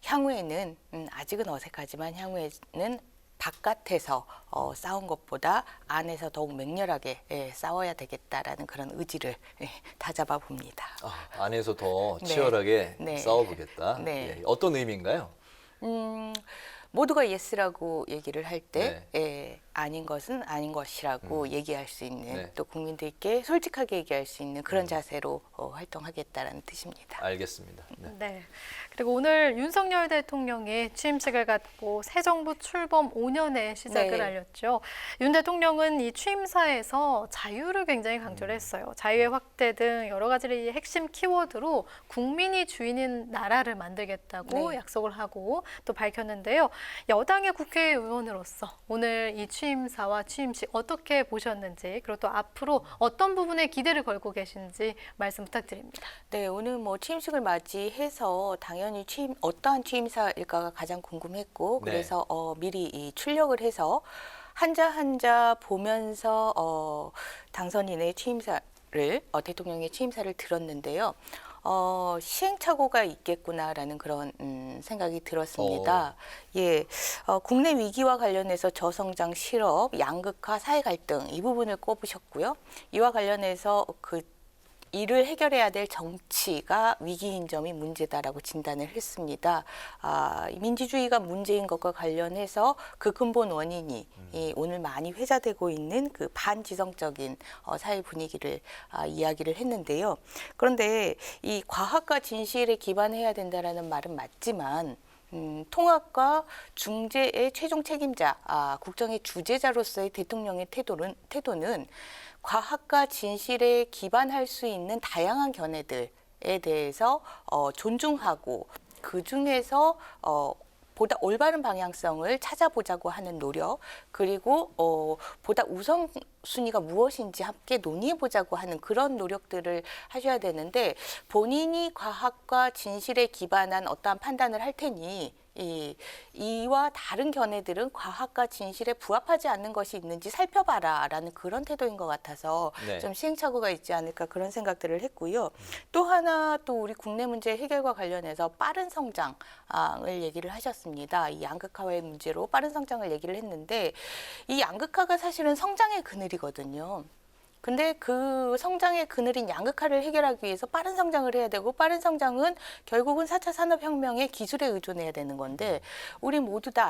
Speaker 14: 향후에는 아직은 어색하지만 향후에는 바깥에서 싸운 것보다 안에서 더욱 맹렬하게 싸워야 되겠다라는 그런 의지를 다잡아 봅니다.
Speaker 2: 안에서 더 치열하게 싸워보겠다. 네. 어떤 의미인가요?
Speaker 14: 모두가 예스라고 얘기를 할 때 아닌 것은 아닌 것이라고 얘기할 수 있는 또 국민들께 솔직하게 얘기할 수 있는 그런 자세로 활동하겠다라는 뜻입니다.
Speaker 2: 알겠습니다.
Speaker 1: 네. 그리고 오늘 윤석열 대통령이 취임식을 갖고 새 정부 출범 5년의 시작을 알렸죠. 윤 대통령은 이 취임사에서 자유를 굉장히 강조를 했어요. 자유의 확대 등 여러 가지 핵심 키워드로 국민이 주인인 나라를 만들겠다고 약속을 하고 또 밝혔는데요. 여당의 국회의원으로서 오늘 이 취임사와 취임식 어떻게 보셨는지 그리고 또 앞으로 어떤 부분에 기대를 걸고 계신지 말씀 부탁드립니다.
Speaker 14: 네, 오늘 뭐 취임식을 맞이해서 당연히 어떠한 취임사일까가 가장 궁금했고 그래서 미리 출력을 해서 한자 한자 보면서 당선인의 취임사를 대통령의 취임사를 들었는데요. 시행착오가 있겠구나라는 그런 생각이 들었습니다. 예, 국내 위기와 관련해서 저성장 실업, 양극화, 사회 갈등 이 부분을 꼽으셨고요. 이와 관련해서 이를 해결해야 될 정치가 위기인 점이 문제다라고 진단을 했습니다. 민주주의가 문제인 것과 관련해서 그 근본 원인이 오늘 많이 회자되고 있는 그 반지성적인 사회 분위기를 이야기를 했는데요. 그런데 이 과학과 진실에 기반해야 된다라는 말은 맞지만 통합과 중재의 최종 책임자, 국정의 주재자로서의 대통령의 태도는 과학과 진실에 기반할 수 있는 다양한 견해들에 대해서 존중하고 그중에서 보다 올바른 방향성을 찾아보자고 하는 노력, 그리고 보다 우선순위가 무엇인지 함께 논의해보자고 하는 그런 노력들을 하셔야 되는데 본인이 과학과 진실에 기반한 어떠한 판단을 할 테니 이와 다른 견해들은 과학과 진실에 부합하지 않는 것이 있는지 살펴봐라라는 그런 태도인 것 같아서
Speaker 2: 네.
Speaker 14: 좀 시행착오가 있지 않을까 그런 생각들을 했고요. 또 하나 또 우리 국내 문제 해결과 관련해서 빠른 성장을 얘기를 하셨습니다. 이 양극화의 문제로 빠른 성장을 얘기를 했는데 이 양극화가 사실은 성장의 그늘이거든요. 근데 그 성장의 그늘인 양극화를 해결하기 위해서 빠른 성장을 해야 되고 빠른 성장은 결국은 4차 산업혁명의 기술에 의존해야 되는 건데 우리 모두 다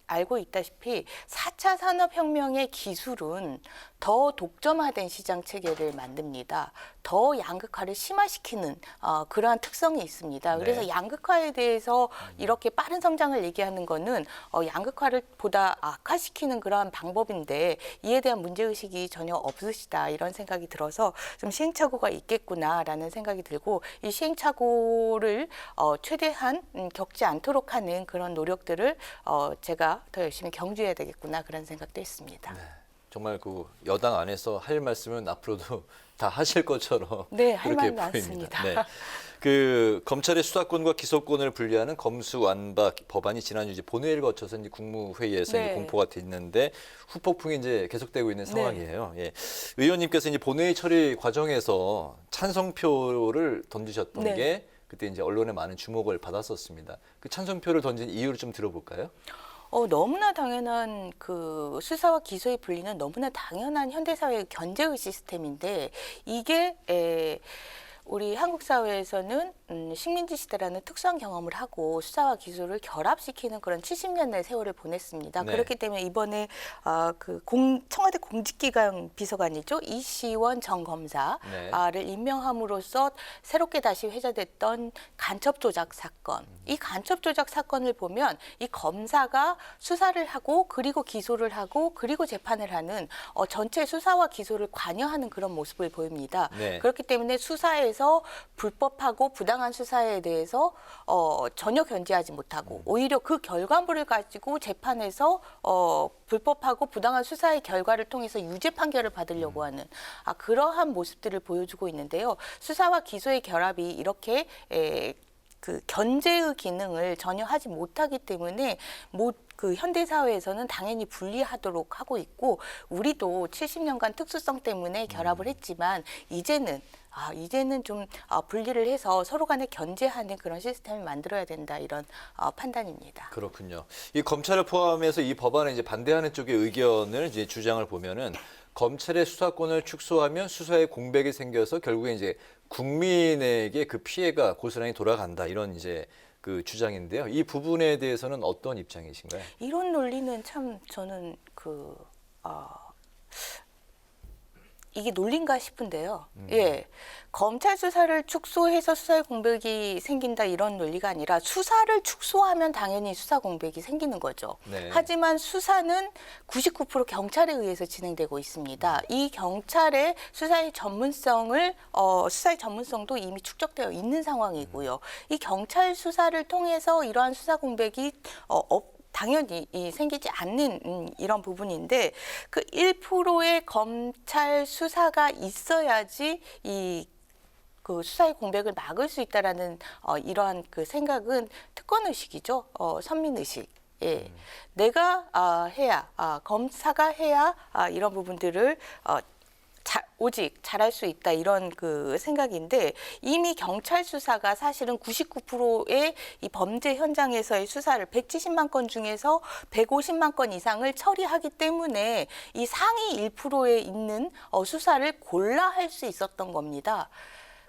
Speaker 14: 알고 있다시피 4차 산업혁명의 기술은 더 독점화된 시장 체계를 만듭니다. 더 양극화를 심화시키는 그러한 특성이 있습니다. 그래서
Speaker 2: 네.
Speaker 14: 양극화에 대해서 이렇게 빠른 성장을 얘기하는 거는 양극화를 보다 악화시키는 그러한 방법인데 이에 대한 문제의식이 전혀 없으시다 이런 생각이 들어서 좀 시행착오가 있겠구나라는 생각이 들고 이 시행착오를 최대한 겪지 않도록 하는 그런 노력들을 제가 더 열심히 경주해야 되겠구나 그런 생각도 했습니다.
Speaker 2: 네. 정말 그 여당 안에서 할 말씀은 앞으로도 다 하실 것처럼
Speaker 14: 네, 할
Speaker 2: 그렇게
Speaker 14: 말
Speaker 2: 보입니다.
Speaker 14: 많습니다.
Speaker 2: 네. 그 검찰의 수사권과 기소권을 분리하는 검수완박 법안이 지난주 이제 본회의를 거쳐서 이제 국무회의에서
Speaker 14: 네.
Speaker 2: 이제 공포가 됐는데 후폭풍이 이제 계속되고 있는
Speaker 14: 네.
Speaker 2: 상황이에요. 예. 의원님께서 이제 본회의 처리 과정에서 찬성표를 던지셨던
Speaker 14: 네.
Speaker 2: 게 그때 이제 언론에 많은 주목을 받았었습니다. 그 찬성표를 던진 이유를 좀 들어볼까요?
Speaker 14: 너무나 당연한 그 수사와 기소의 분리는 너무나 당연한 현대사회의 견제의 시스템인데 이게 우리 한국 사회에서는 식민지 시대라는 특수한 경험을 하고 수사와 기소를 결합시키는 그런 70년의 세월을 보냈습니다.
Speaker 2: 네.
Speaker 14: 그렇기 때문에 이번에 청와대 공직기강 비서관이죠. 이시원 전 검사를 임명함으로써 새롭게 다시 회자됐던 간첩 조작 사건. 이 간첩 조작 사건을 보면 이 검사가 수사를 하고 그리고 기소를 하고 그리고 재판을 하는 전체 수사와 기소를 관여하는 그런 모습을 보입니다.
Speaker 2: 네.
Speaker 14: 그렇기 때문에 수사에서 불법하고 부당한 수사에 대해서 전혀 견제하지 못하고 오히려 그 결과물을 가지고 재판에서 불법하고 부당한 수사의 결과를 통해서 유죄 판결을 받으려고 하는 그러한 모습들을 보여주고 있는데요. 수사와 기소의 결합이 이렇게 그 견제의 기능을 전혀 하지 못하기 때문에 그 현대 사회에서는 당연히 분리하도록 하고 있고 우리도 70년간 특수성 때문에 결합을 했지만 이제는 좀 분리를 해서 서로 간에 견제하는 그런 시스템을 만들어야 된다 이런 판단입니다.
Speaker 2: 그렇군요. 이 검찰을 포함해서 이 법안에 이제 반대하는 쪽의 의견을 이제 주장을 보면은 검찰의 수사권을 축소하면 수사에 공백이 생겨서 결국에 이제 국민에게 그 피해가 고스란히 돌아간다 이런 이제 그 주장인데요. 이 부분에 대해서는 어떤 입장이신가요?
Speaker 14: 이런 논리는 참 저는 이게 논리인가 싶은데요. 예, 검찰 수사를 축소해서 수사의 공백이 생긴다 이런 논리가 아니라 수사를 축소하면 당연히 수사 공백이 생기는 거죠.
Speaker 2: 네.
Speaker 14: 하지만 수사는 99% 경찰에 의해서 진행되고 있습니다. 이 경찰의 수사의 전문성도 이미 축적되어 있는 상황이고요. 이 경찰 수사를 통해서 이러한 수사 공백이 당연히 생기지 않는 이런 부분인데 그 1%의 검찰 수사가 있어야지 그 수사의 공백을 막을 수 있다라는 이러한 그 생각은 특권 의식이죠. 선민 의식. 예, 내가 해야 검사가 해야 이런 부분들을 오직 잘할 수 있다 이런 그 생각인데 이미 경찰 수사가 사실은 99%의 이 범죄 현장에서의 수사를 170만 건 중에서 150만 건 이상을 처리하기 때문에 이 상위 1%에 있는 수사를 골라 할 수 있었던 겁니다.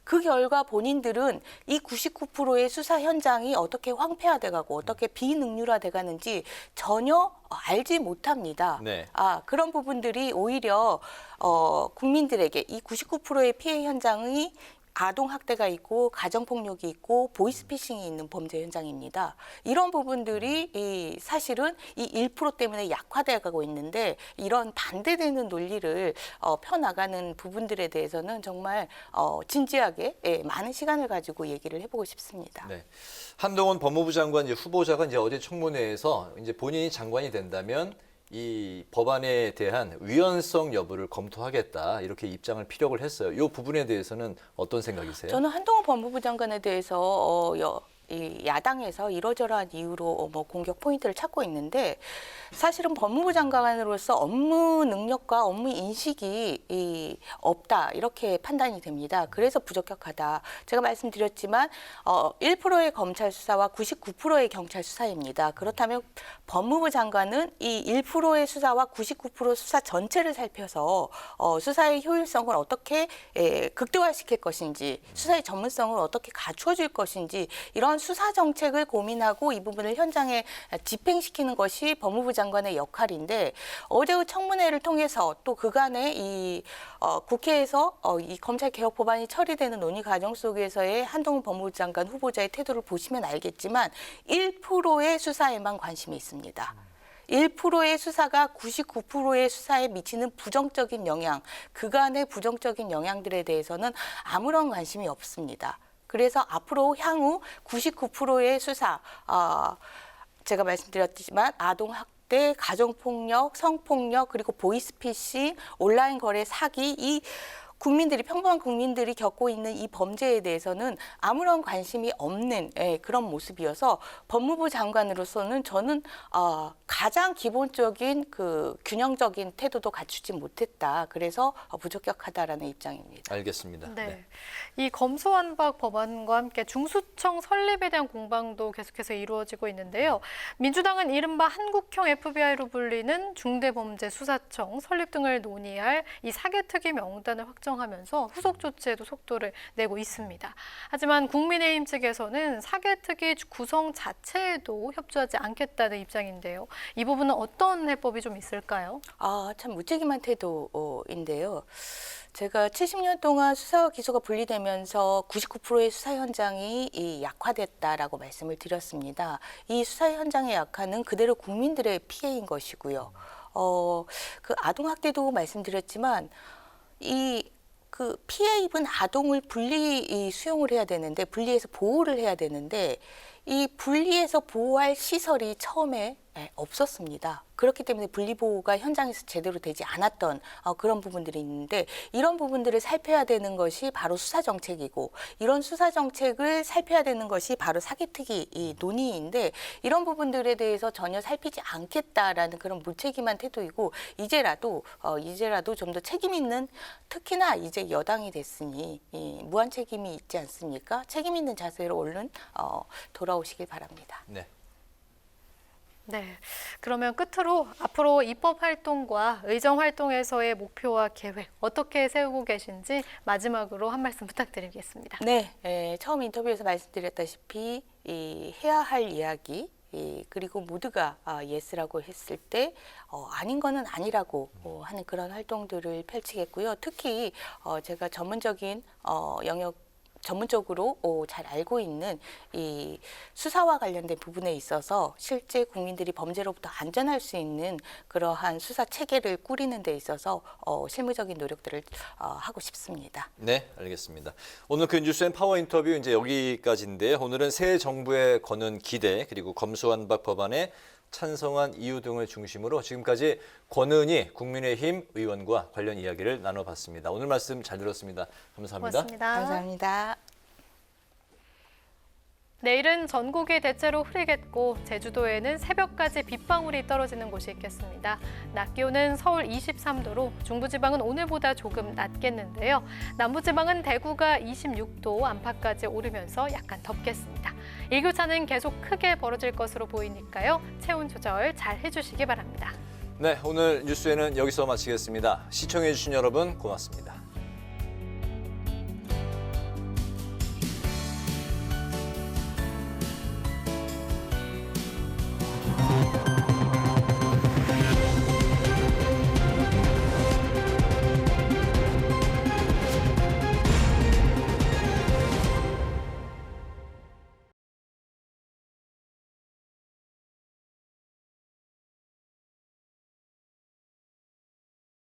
Speaker 14: 그 결과 본인들은 이 99%의 수사 현장이 어떻게 황폐화돼가고 어떻게 비능률화돼가는지 전혀 알지 못합니다.
Speaker 2: 네.
Speaker 14: 그런 부분들이 오히려 국민들에게 이 99%의 피해 현장이 아동 학대가 있고 가정폭력이 있고 보이스피싱이 있는 범죄 현장입니다. 이런 부분들이 사실은 이 1% 때문에 약화되어가고 있는데 이런 반대되는 논리를 펴나가는 부분들에 대해서는 정말 진지하게 많은 시간을 가지고 얘기를 해보고 싶습니다.
Speaker 2: 네. 한동훈 법무부 장관 후보자가 이제 어제 청문회에서 이제 본인이 장관이 된다면 이 법안에 대한 위헌성 여부를 검토하겠다 이렇게 입장을 피력을 했어요. 이 부분에 대해서는 어떤 생각이세요?
Speaker 14: 저는 한동훈 법무부 장관에 대해서 이 야당에서 이러저러한 이유로 공격 포인트를 찾고 있는데 사실은 법무부 장관으로서 업무 능력과 업무 인식이 없다 이렇게 판단이 됩니다. 그래서 부적격하다. 제가 말씀드렸지만 1%의 검찰 수사와 99%의 경찰 수사입니다. 그렇다면 법무부 장관은 이 1%의 수사와 99% 수사 전체를 살펴서 수사의 효율성을 어떻게 극대화시킬 것인지 수사의 전문성을 어떻게 갖추어 줄 것인지 이런 수사 정책을 고민하고 이 부분을 현장에 집행시키는 것이 법무부 장관의 역할인데 어제의 청문회를 통해서 또 그간의 이 국회에서 이 검찰 개혁 법안이 처리되는 논의 과정 속에서의 한동훈 법무부 장관 후보자의 태도를 보시면 알겠지만 1%의 수사에만 관심이 있습니다. 1%의 수사가 99%의 수사에 미치는 부정적인 영향, 그간의 부정적인 영향들에 대해서는 아무런 관심이 없습니다. 그래서 앞으로 향후 99%의 수사, 제가 말씀드렸지만 아동학대, 가정폭력, 성폭력, 그리고 보이스피싱, 온라인 거래 사기, 이 평범한 국민들이 겪고 있는 이 범죄에 대해서는 아무런 관심이 없는 그런 모습이어서 법무부 장관으로서는 저는 가장 기본적인 그 균형적인 태도도 갖추지 못했다. 그래서 부적격하다라는 입장입니다.
Speaker 2: 알겠습니다.
Speaker 1: 네. 이 검수완박 법안과 함께 중수청 설립에 대한 공방도 계속해서 이루어지고 있는데요. 민주당은 이른바 한국형 FBI로 불리는 중대범죄수사청 설립 등을 논의할 이 사개특위 명단을 확정하면서 후속 조치에도 속도를 내고 있습니다. 하지만 국민의힘 측에서는 사개특위 구성 자체에도 협조하지 않겠다는 입장인데요. 이 부분은 어떤 해법이 좀 있을까요?
Speaker 14: 참 무책임한 태도인데요. 제가 70년 동안 수사와 기소가 분리되면서 99%의 수사 현장이 약화됐다라고 말씀을 드렸습니다. 이 수사 현장의 약화는 그대로 국민들의 피해인 것이고요. 그 아동학대도 말씀드렸지만 그 피해 입은 아동을 분리 수용을 해야 되는데 분리해서 보호를 해야 되는데 이 분리해서 보호할 시설이 처음에 없었습니다. 그렇기 때문에 분리보호가 현장에서 제대로 되지 않았던 그런 부분들이 있는데 이런 부분들을 살펴야 되는 것이 바로 수사정책이고 이런 수사정책을 살펴야 되는 것이 바로 사개특위 논의인데 이런 부분들에 대해서 전혀 살피지 않겠다라는 그런 무책임한 태도이고 이제라도 좀 더 책임 있는 특히나 이제 여당이 됐으니 무한 책임이 있지 않습니까? 책임 있는 자세로 얼른 돌아오시길 바랍니다.
Speaker 2: 네.
Speaker 1: 네, 그러면 끝으로 앞으로 입법 활동과 의정 활동에서의 목표와 계획 어떻게 세우고 계신지 마지막으로 한 말씀 부탁드리겠습니다.
Speaker 14: 네, 처음 인터뷰에서 말씀드렸다시피 해야 할 이야기 그리고 모두가 예스라고 했을 때 아닌 거는 아니라고 하는 그런 활동들을 펼치겠고요. 특히 제가 전문적인 전문적으로 잘 알고 있는 이 수사와 관련된 부분에 있어서 실제 국민들이 범죄로부터 안전할 수 있는 그러한 수사 체계를 꾸리는 데 있어서 실무적인 노력들을 하고 싶습니다.
Speaker 2: 네, 알겠습니다. 오늘 그 뉴스앤 파워 인터뷰 이제 여기까지인데 오늘은 새 정부에 거는 기대 그리고 검수완박 법안에 찬성한 이유 등을 중심으로 지금까지 권은희 국민의힘 의원과 관련 이야기를 나눠봤습니다. 오늘 말씀 잘 들었습니다. 감사합니다.
Speaker 1: 고맙습니다.
Speaker 14: 감사합니다.
Speaker 1: 내일은 전국이 대체로 흐리겠고 제주도에는 새벽까지 빗방울이 떨어지는 곳이 있겠습니다. 낮 기온은 서울 23도로 중부지방은 오늘보다 조금 낮겠는데요. 남부지방은 대구가 26도 안팎까지 오르면서 약간 덥겠습니다. 일교차는 계속 크게 벌어질 것으로 보이니까요. 체온 조절 잘 해주시기 바랍니다.
Speaker 2: 네, 오늘 뉴스에는 여기서 마치겠습니다. 시청해주신 여러분 고맙습니다.